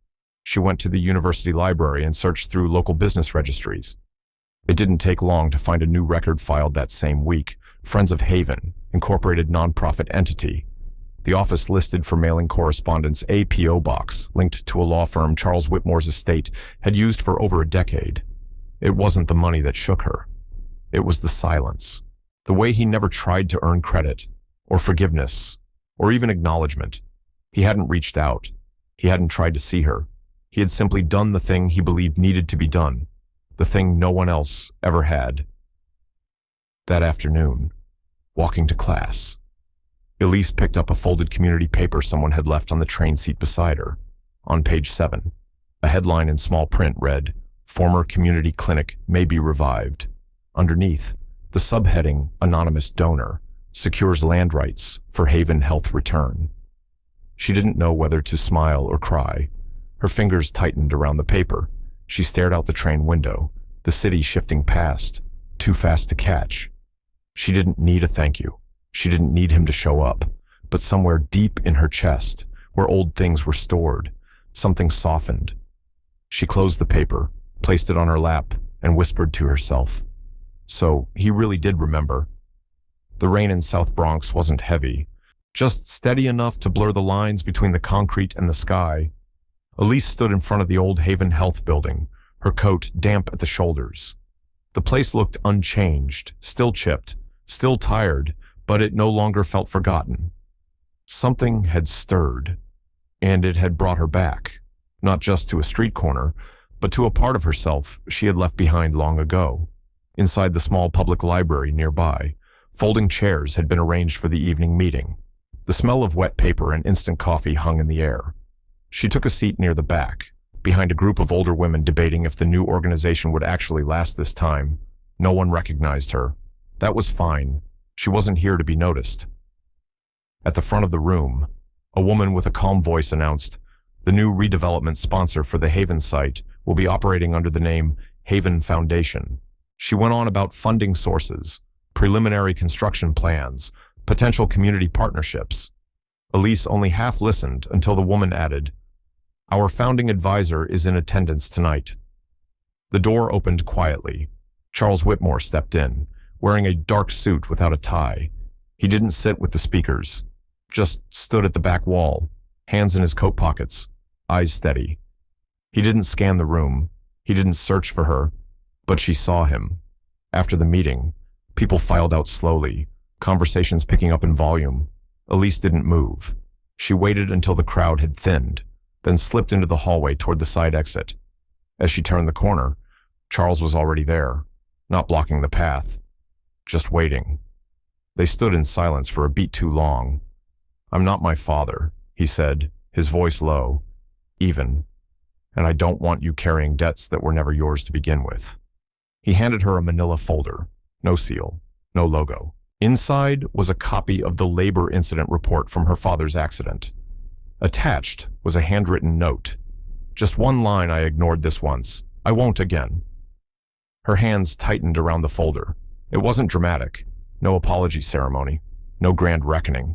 she went to the university library and searched through local business registries. It didn't take long to find a new record filed that same week, Friends of Haven, Incorporated nonprofit entity. The office listed for mailing correspondence a P.O. box linked to a law firm Charles Whitmore's estate had used for over a decade. It wasn't the money that shook her. It was the silence. The way he never tried to earn credit, or forgiveness, or even acknowledgement. He hadn't reached out. He hadn't tried to see her. He had simply done the thing he believed needed to be done, the thing no one else ever had. That afternoon, walking to class, Elise picked up a folded community paper someone had left on the train seat beside her. On page 7, a headline in small print read, "Former community clinic may be revived." Underneath, the subheading, "Anonymous donor, secures land rights for Haven Health return." She didn't know whether to smile or cry. Her fingers tightened around the paper. She stared out the train window, the city shifting past, too fast to catch. She didn't need a thank you. She didn't need him to show up. But somewhere deep in her chest, where old things were stored, something softened. She closed the paper, placed it on her lap, and whispered to herself. So he really did remember. The rain in South Bronx wasn't heavy, just steady enough to blur the lines between the concrete and the sky. Elise stood in front of the old Haven Health building, her coat damp at the shoulders. The place looked unchanged, still chipped, still tired, but it no longer felt forgotten. Something had stirred, and it had brought her back, not just to a street corner, but to a part of herself she had left behind long ago. Inside the small public library nearby, folding chairs had been arranged for the evening meeting. The smell of wet paper and instant coffee hung in the air. She took a seat near the back, behind a group of older women debating if the new organization would actually last this time. No one recognized her. That was fine. She wasn't here to be noticed. At the front of the room, a woman with a calm voice announced, "The new redevelopment sponsor for the Haven site will be operating under the name Haven Foundation." She went on about funding sources, preliminary construction plans, potential community partnerships. Elise only half listened until the woman added, "Our founding advisor is in attendance tonight." The door opened quietly. Charles Whitmore stepped in, wearing a dark suit without a tie. He didn't sit with the speakers, just stood at the back wall, hands in his coat pockets, eyes steady. He didn't scan the room. He didn't search for her, but she saw him. After the meeting, people filed out slowly, conversations picking up in volume. Elise didn't move. She waited until the crowd had thinned, then slipped into the hallway toward the side exit. As she turned the corner, Charles was already there, not blocking the path, just waiting. They stood in silence for a beat too long. "I'm not my father," he said, his voice low, even, "and I don't want you carrying debts that were never yours to begin with." He handed her a manila folder, no seal, no logo. Inside was a copy of the labor incident report from her father's accident. Attached was a handwritten note. "Just one line I ignored this once. I won't again." Her hands tightened around the folder. It wasn't dramatic. No apology ceremony. No grand reckoning.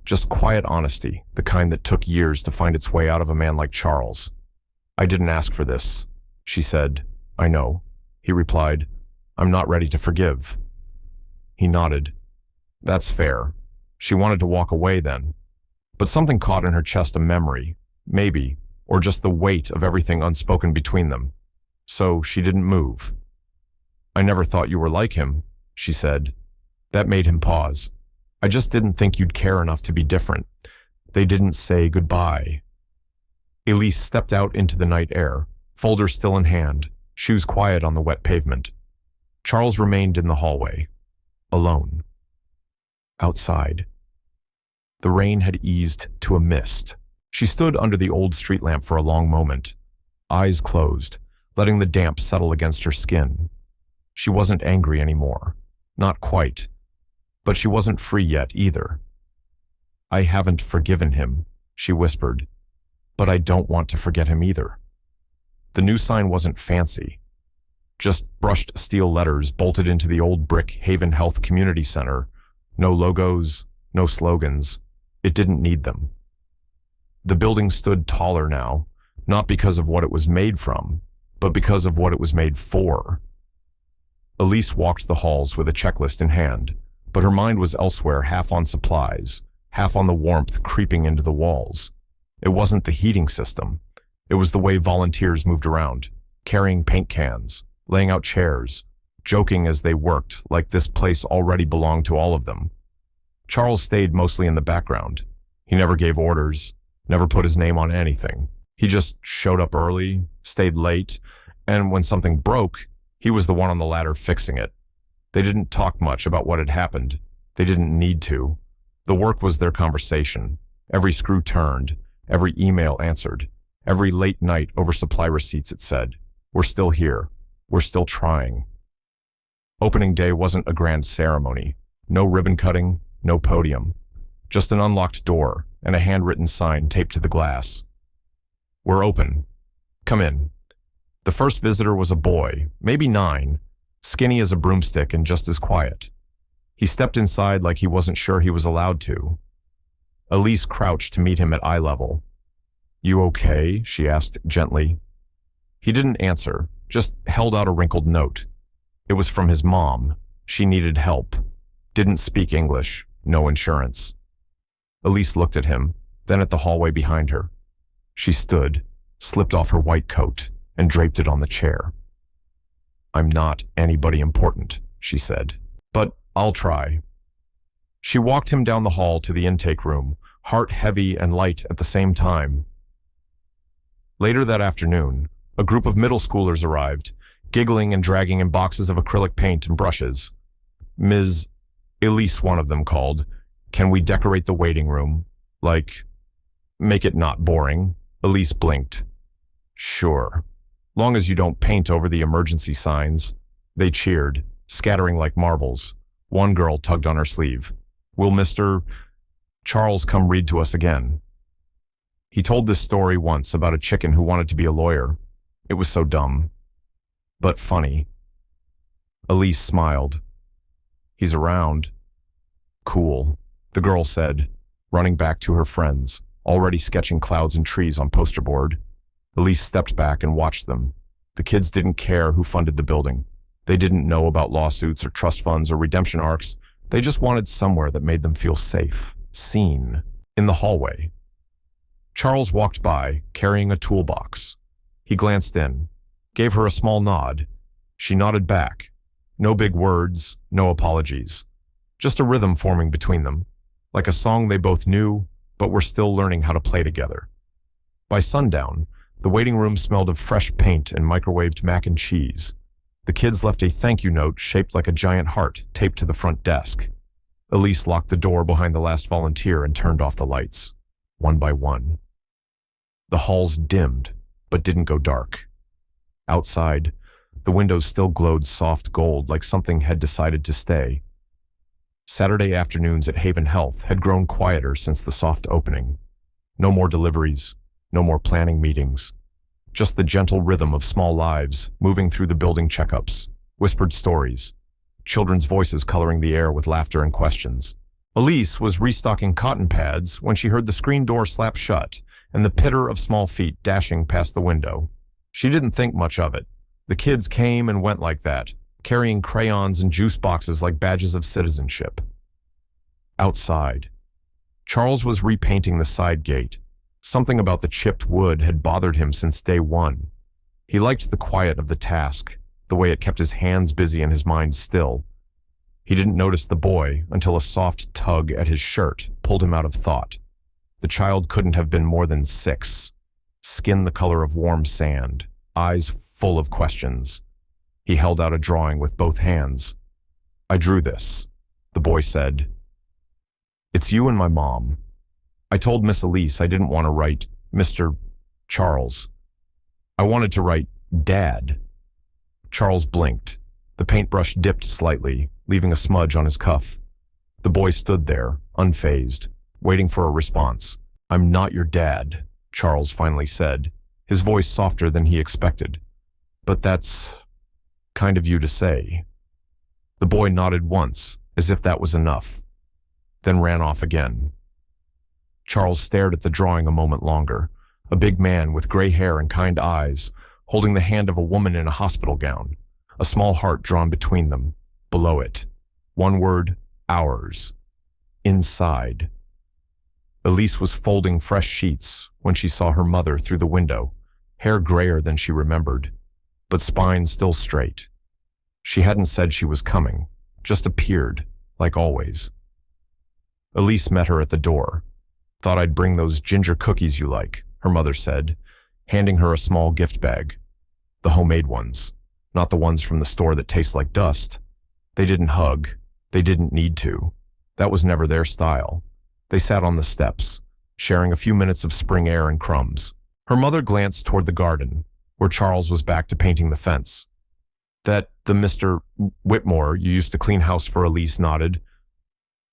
Just quiet honesty, the kind that took years to find its way out of a man like Charles. "I didn't ask for this," she said. "I know," he replied. "I'm not ready to forgive." He nodded. That's fair. She wanted to walk away then. But something caught in her chest, a memory, maybe, or just the weight of everything unspoken between them. So she didn't move. "I never thought you were like him," she said. That made him pause. "I just didn't think you'd care enough to be different." They didn't say goodbye. Elise stepped out into the night air, folder still in hand, shoes quiet on the wet pavement. Charles remained in the hallway, alone. Outside. The rain had eased to a mist. She stood under the old street lamp for a long moment, eyes closed, letting the damp settle against her skin. She wasn't angry anymore. Not quite. But she wasn't free yet either. "I haven't forgiven him," she whispered. "But I don't want to forget him either." The new sign wasn't fancy. Just brushed steel letters bolted into the old brick Haven Health Community Center. No logos, no slogans. It didn't need them. The building stood taller now, not because of what it was made from, but because of what it was made for. Elise walked the halls with a checklist in hand, but her mind was elsewhere, half on supplies, half on the warmth creeping into the walls. It wasn't the heating system. It was the way volunteers moved around, carrying paint cans, laying out chairs, joking as they worked like this place already belonged to all of them. Charles stayed mostly in the background. He never gave orders, never put his name on anything. He just showed up early, stayed late, and when something broke, he was the one on the ladder fixing it. They didn't talk much about what had happened. They didn't need to. The work was their conversation. Every screw turned, every email answered, every late night over supply receipts it said, "We're still here. We're still trying." Opening day wasn't a grand ceremony. No ribbon cutting, no podium. Just an unlocked door and a handwritten sign taped to the glass. "We're open. Come in." The first visitor was a boy, maybe 9, skinny as a broomstick and just as quiet. He stepped inside like he wasn't sure he was allowed to. Elise crouched to meet him at eye level. "You okay?" she asked gently. He didn't answer, just held out a wrinkled note. It was from his mom. She needed help. Didn't speak English, no insurance. Elise looked at him, then at the hallway behind her. She stood, slipped off her white coat, and draped it on the chair. "I'm not anybody important," she said, "but I'll try." She walked him down the hall to the intake room, heart heavy and light at the same time. Later that afternoon, a group of middle schoolers arrived, giggling and dragging in boxes of acrylic paint and brushes. "Ms. Elise," one of them called, "can we decorate the waiting room? Like, make it not boring." Elise blinked. "Sure. Long as you don't paint over the emergency signs." They cheered, scattering like marbles. One girl tugged on her sleeve. "Will Mr. Charles come read to us again?" He told this story once about a chicken who wanted to be a lawyer. It was so dumb, but funny. Elise smiled. "He's around." "Cool," the girl said, running back to her friends, already sketching clouds and trees on poster board. Elise stepped back and watched them. The kids didn't care who funded the building. They didn't know about lawsuits or trust funds or redemption arcs. They just wanted somewhere that made them feel safe, seen. In the hallway. Charles walked by, carrying a toolbox. He glanced in, gave her a small nod. She nodded back. No big words, no apologies. Just a rhythm forming between them, like a song they both knew, but were still learning how to play together. By sundown, the waiting room smelled of fresh paint and microwaved mac and cheese. The kids left a thank you note shaped like a giant heart taped to the front desk. Elise locked the door behind the last volunteer and turned off the lights, one by one. The halls dimmed, but didn't go dark. Outside, the windows still glowed soft gold like something had decided to stay. Saturday afternoons at Haven Health had grown quieter since the soft opening. No more deliveries, no more planning meetings. Just the gentle rhythm of small lives moving through the building checkups, whispered stories, children's voices coloring the air with laughter and questions. Elise was restocking cotton pads when she heard the screen door slap shut and the pitter of small feet dashing past the window. She didn't think much of it. The kids came and went like that, carrying crayons and juice boxes like badges of citizenship. Outside, Charles was repainting the side gate. Something about the chipped wood had bothered him since day one. He liked the quiet of the task, the way it kept his hands busy and his mind still. He didn't notice the boy until a soft tug at his shirt pulled him out of thought. The child couldn't have been more than 6, skin the color of warm sand, eyes full of questions. He held out a drawing with both hands. "I drew this," the boy said. "It's you and my mom. I told Miss Elise I didn't want to write Mr. Charles. I wanted to write Dad." Charles blinked. The paintbrush dipped slightly, leaving a smudge on his cuff. The boy stood there, unfazed, waiting for a response. "I'm not your dad," Charles finally said, his voice softer than he expected. "But that's kind of you to say." The boy nodded once, as if that was enough, then ran off again. Charles stared at the drawing a moment longer, a big man with gray hair and kind eyes, holding the hand of a woman in a hospital gown, a small heart drawn between them. Below it, one word, "Ours." Inside. Elise was folding fresh sheets when she saw her mother through the window, hair grayer than she remembered, but spine still straight. She hadn't said she was coming, just appeared, like always. Elise met her at the door. "Thought I'd bring those ginger cookies you like," her mother said, handing her a small gift bag. The homemade ones, not the ones from the store that taste like dust. They didn't hug. They didn't need to. That was never their style. They sat on the steps, sharing a few minutes of spring air and crumbs. Her mother glanced toward the garden, where Charles was back to painting the fence. "That the Mr. Whitmore you used to clean house for," Elise nodded.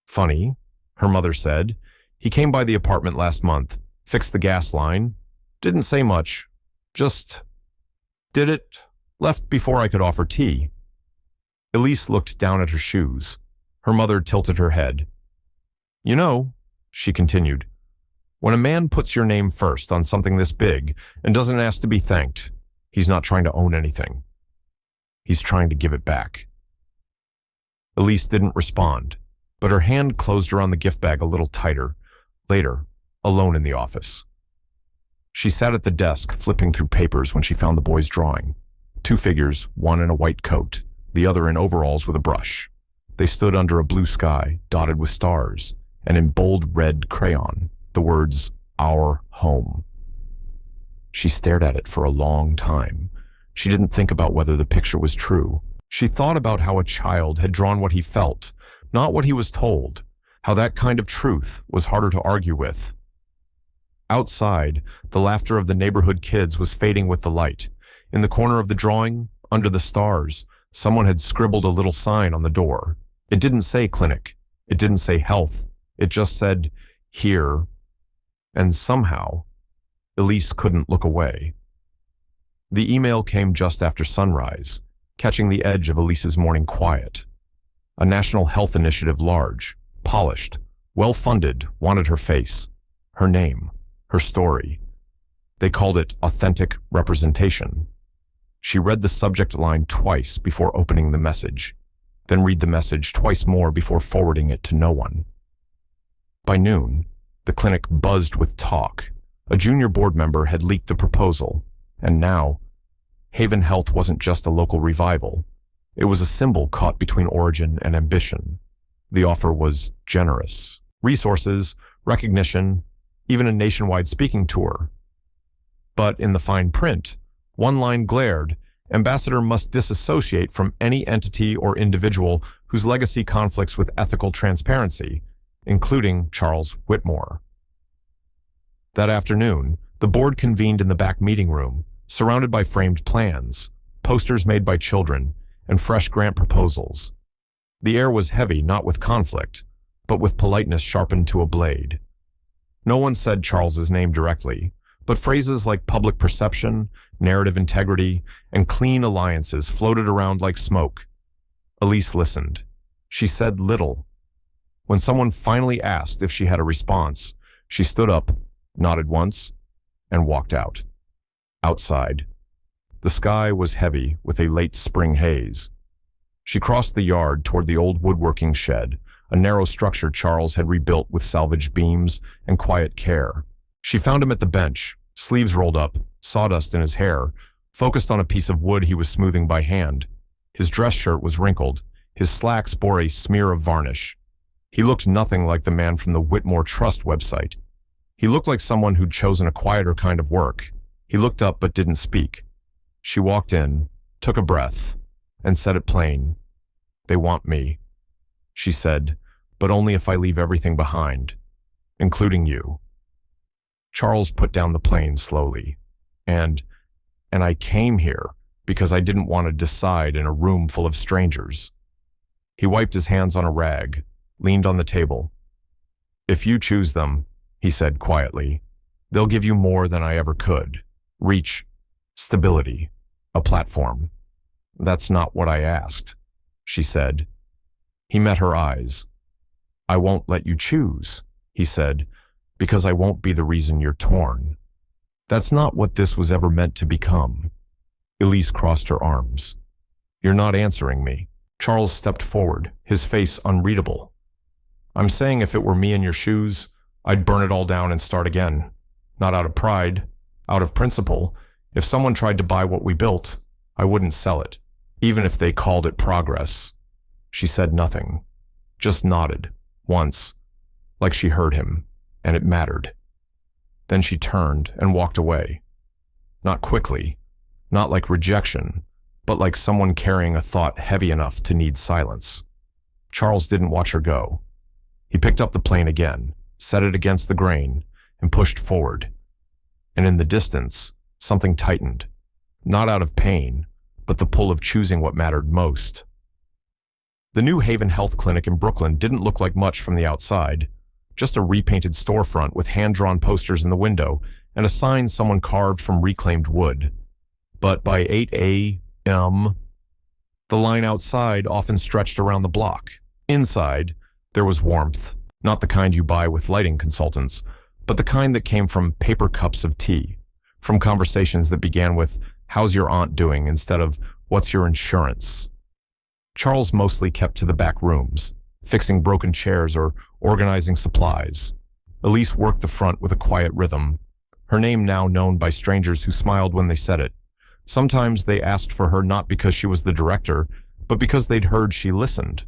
"Funny," her mother said. "He came by the apartment last month, fixed the gas line. Didn't say much. Just did it, left before I could offer tea." Elise looked down at her shoes. Her mother tilted her head. "You know," she continued, "when a man puts your name first on something this big and doesn't ask to be thanked, he's not trying to own anything. He's trying to give it back." Elise didn't respond, but her hand closed around the gift bag a little tighter. Later, alone in the office. She sat at the desk, flipping through papers when she found the boy's drawing. Two figures, one in a white coat, the other in overalls with a brush. They stood under a blue sky, dotted with stars, and in bold red crayon, the words, "Our Home." She stared at it for a long time. She didn't think about whether the picture was true. She thought about how a child had drawn what he felt, not what he was told, how that kind of truth was harder to argue with. Outside, the laughter of the neighborhood kids was fading with the light. In the corner of the drawing, under the stars, someone had scribbled a little sign on the door. It didn't say clinic. It didn't say health. It just said, "Here." And somehow, Elise couldn't look away. The email came just after sunrise, catching the edge of Elise's morning quiet. A national health initiative, large, polished, well-funded, wanted her face, her name, her story. They called it authentic representation. She read the subject line twice before opening the message, then read the message twice more before forwarding it to no one. By noon, the clinic buzzed with talk. A junior board member had leaked the proposal, and now, Haven Health wasn't just a local revival. It was a symbol caught between origin and ambition. The offer was generous. Resources, recognition, even a nationwide speaking tour. But in the fine print, one line glared, "Ambassador must disassociate from any entity or individual whose legacy conflicts with ethical transparency, including Charles Whitmore." That afternoon, the board convened in the back meeting room, surrounded by framed plans, posters made by children, and fresh grant proposals. The air was heavy, not with conflict, but with politeness sharpened to a blade. No one said Charles's name directly, but phrases like public perception, narrative integrity, and clean alliances floated around like smoke. Elise listened. She said little. When someone finally asked if she had a response, she stood up, nodded once, and walked out. Outside, the sky was heavy with a late spring haze. She crossed the yard toward the old woodworking shed, a narrow structure Charles had rebuilt with salvaged beams and quiet care. She found him at the bench, sleeves rolled up, sawdust in his hair, focused on a piece of wood he was smoothing by hand. His dress shirt was wrinkled. His slacks bore a smear of varnish. He looked nothing like the man from the Whitmore Trust website. He looked like someone who'd chosen a quieter kind of work. He looked up but didn't speak. She walked in, took a breath, and said it plain. "They want me," she said, "but only if I leave everything behind, including you." Charles put down the plane slowly. And I came here because I didn't want to decide in a room full of strangers. He wiped his hands on a rag, leaned on the table. "If you choose them," he said quietly, "they'll give you more than I ever could. Reach, stability, a platform." "That's not what I asked," she said. He met her eyes. "I won't let you choose," he said, "because I won't be the reason you're torn." "That's not what this was ever meant to become." Elise crossed her arms. "You're not answering me." Charles stepped forward, his face unreadable. "I'm saying if it were me in your shoes, I'd burn it all down and start again. Not out of pride, out of principle. If someone tried to buy what we built, I wouldn't sell it, even if they called it progress." She said nothing, just nodded, once, like she heard him, and it mattered. Then she turned and walked away. Not quickly, not like rejection, but like someone carrying a thought heavy enough to need silence. Charles didn't watch her go. He picked up the plane again, set it against the grain, and pushed forward. And in the distance, something tightened, not out of pain, but the pull of choosing what mattered most. The New Haven Health Clinic in Brooklyn didn't look like much from the outside, just a repainted storefront with hand-drawn posters in the window and a sign someone carved from reclaimed wood. But by 8 a.m., the line outside often stretched around the block. Inside, there was warmth, not the kind you buy with lighting consultants, but the kind that came from paper cups of tea, from conversations that began with, "How's your aunt doing?" instead of, "What's your insurance?" Charles mostly kept to the back rooms, fixing broken chairs or organizing supplies. Elise worked the front with a quiet rhythm, her name now known by strangers who smiled when they said it. Sometimes they asked for her not because she was the director, but because they'd heard she listened.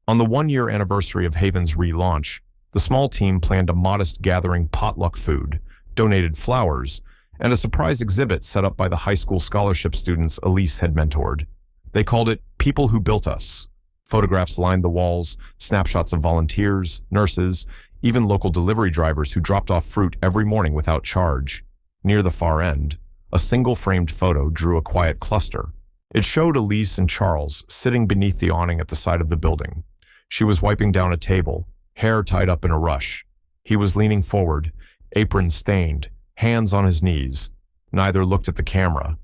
On the one-year anniversary of Haven's relaunch, the small team planned a modest gathering potluck food, donated flowers, and a surprise exhibit set up by the high school scholarship students Elise had mentored. They called it People Who Built Us. Photographs lined the walls, snapshots of volunteers, nurses, even local delivery drivers who dropped off fruit every morning without charge. Near the far end, a single framed photo drew a quiet cluster. It showed Elise and Charles sitting beneath the awning at the side of the building. She was wiping down a table, hair tied up in a rush. He was leaning forward, apron stained, hands on his knees. Neither looked at the camera.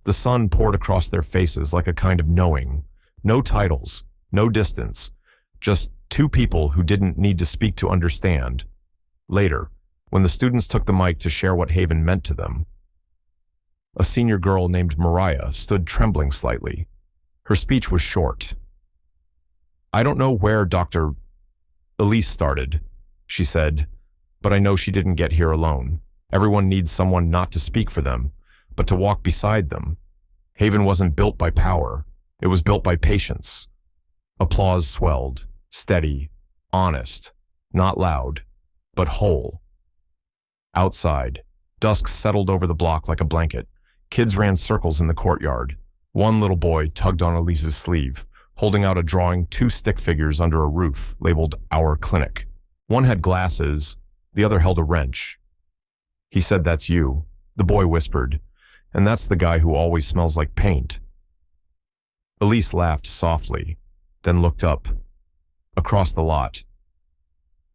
The sun poured across their faces like a kind of knowing. No titles, no distance, just two people who didn't need to speak to understand. Later, when the students took the mic to share what Haven meant to them, a senior girl named Mariah stood trembling slightly. Her speech was short. "I don't know where Dr. Elise started," she said, "but I know she didn't get here alone. Everyone needs someone not to speak for them, but to walk beside them. Haven wasn't built by power. It was built by patience." Applause swelled, steady, honest, not loud, but whole. Outside, dusk settled over the block like a blanket. Kids ran circles in the courtyard. One little boy tugged on Elise's sleeve, holding out a drawing, two stick figures under a roof labeled Our Clinic. One had glasses, the other held a wrench. "He said that's you," the boy whispered, "and that's the guy who always smells like paint." Elise laughed softly, then looked up, across the lot.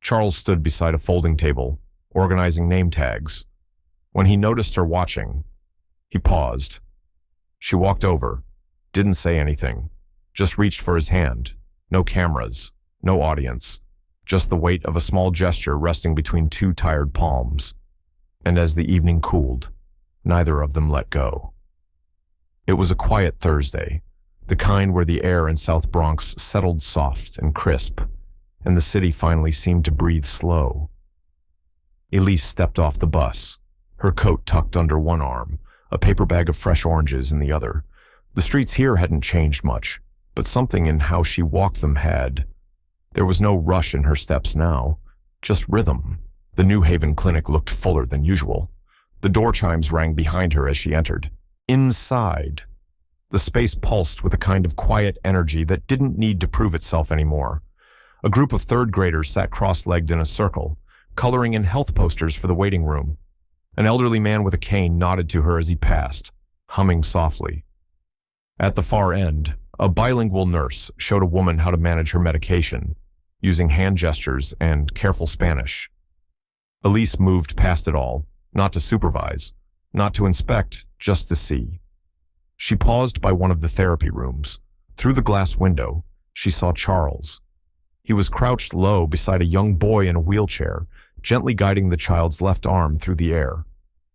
Charles stood beside a folding table, organizing name tags. When he noticed her watching, he paused. She walked over, didn't say anything, just reached for his hand. No cameras, no audience, just the weight of a small gesture resting between two tired palms. And as the evening cooled, neither of them let go. It was a quiet Thursday, the kind where the air in South Bronx settled soft and crisp, and the city finally seemed to breathe slow. Elise stepped off the bus, her coat tucked under one arm, a paper bag of fresh oranges in the other. The streets here hadn't changed much, but something in how she walked them had. There was no rush in her steps now, just rhythm. The New Haven Clinic looked fuller than usual. The door chimes rang behind her as she entered. Inside, the space pulsed with a kind of quiet energy that didn't need to prove itself anymore. A group of third graders sat cross-legged in a circle, coloring in health posters for the waiting room. An elderly man with a cane nodded to her as he passed, humming softly. At the far end, a bilingual nurse showed a woman how to manage her medication, using hand gestures and careful Spanish. Elise moved past it all, not to supervise, not to inspect, just to see. She paused by one of the therapy rooms. Through the glass window, she saw Charles. He was crouched low beside a young boy in a wheelchair, gently guiding the child's left arm through the air.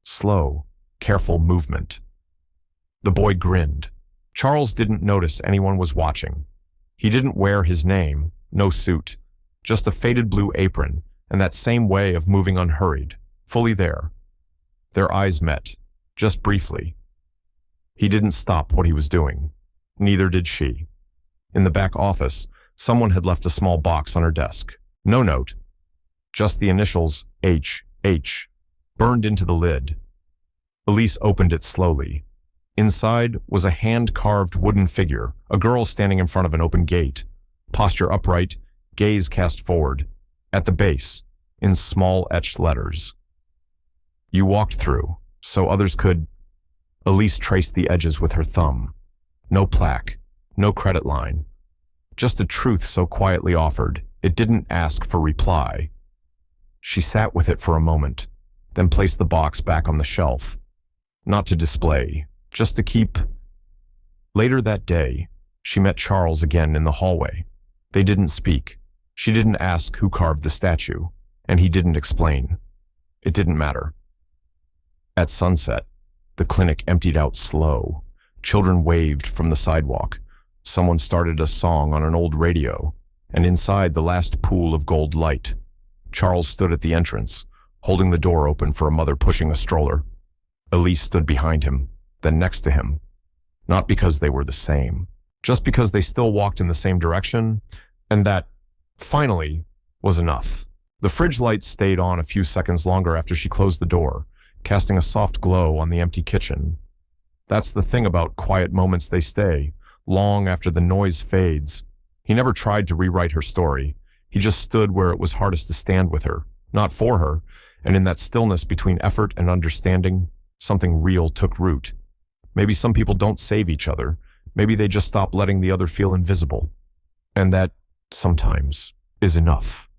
Slow, careful movement. The boy grinned. Charles didn't notice anyone was watching. He didn't wear his name, no suit, just a faded blue apron and that same way of moving unhurried, fully there. Their eyes met, just briefly. He didn't stop what he was doing. Neither did she. In the back office, someone had left a small box on her desk. No note, just the initials H, burned into the lid. Elise opened it slowly. Inside was a hand-carved wooden figure, a girl standing in front of an open gate, posture upright, gaze cast forward. At the base, in small etched letters. You walked through, so others could. Elise traced the edges with her thumb. No plaque, no credit line. Just a truth so quietly offered, it didn't ask for reply. She sat with it for a moment, then placed the box back on the shelf. Not to display, just to keep. Later that day, she met Charles again in the hallway. They didn't speak. She didn't ask who carved the statue, and he didn't explain. It didn't matter. At sunset, the clinic emptied out slow. Children waved from the sidewalk. Someone started a song on an old radio, and inside the last pool of gold light, Charles stood at the entrance, holding the door open for a mother pushing a stroller. Elise stood behind him, then next to him. Not because they were the same, just because they still walked in the same direction, and that, finally, was enough. The fridge light stayed on a few seconds longer after she closed the door, casting a soft glow on the empty kitchen. That's the thing about quiet moments, they stay, long after the noise fades. He never tried to rewrite her story. He just stood where it was hardest to stand with her, not for her, and in that stillness between effort and understanding, something real took root. Maybe some people don't save each other. Maybe they just stop letting the other feel invisible. And that, sometimes, is enough.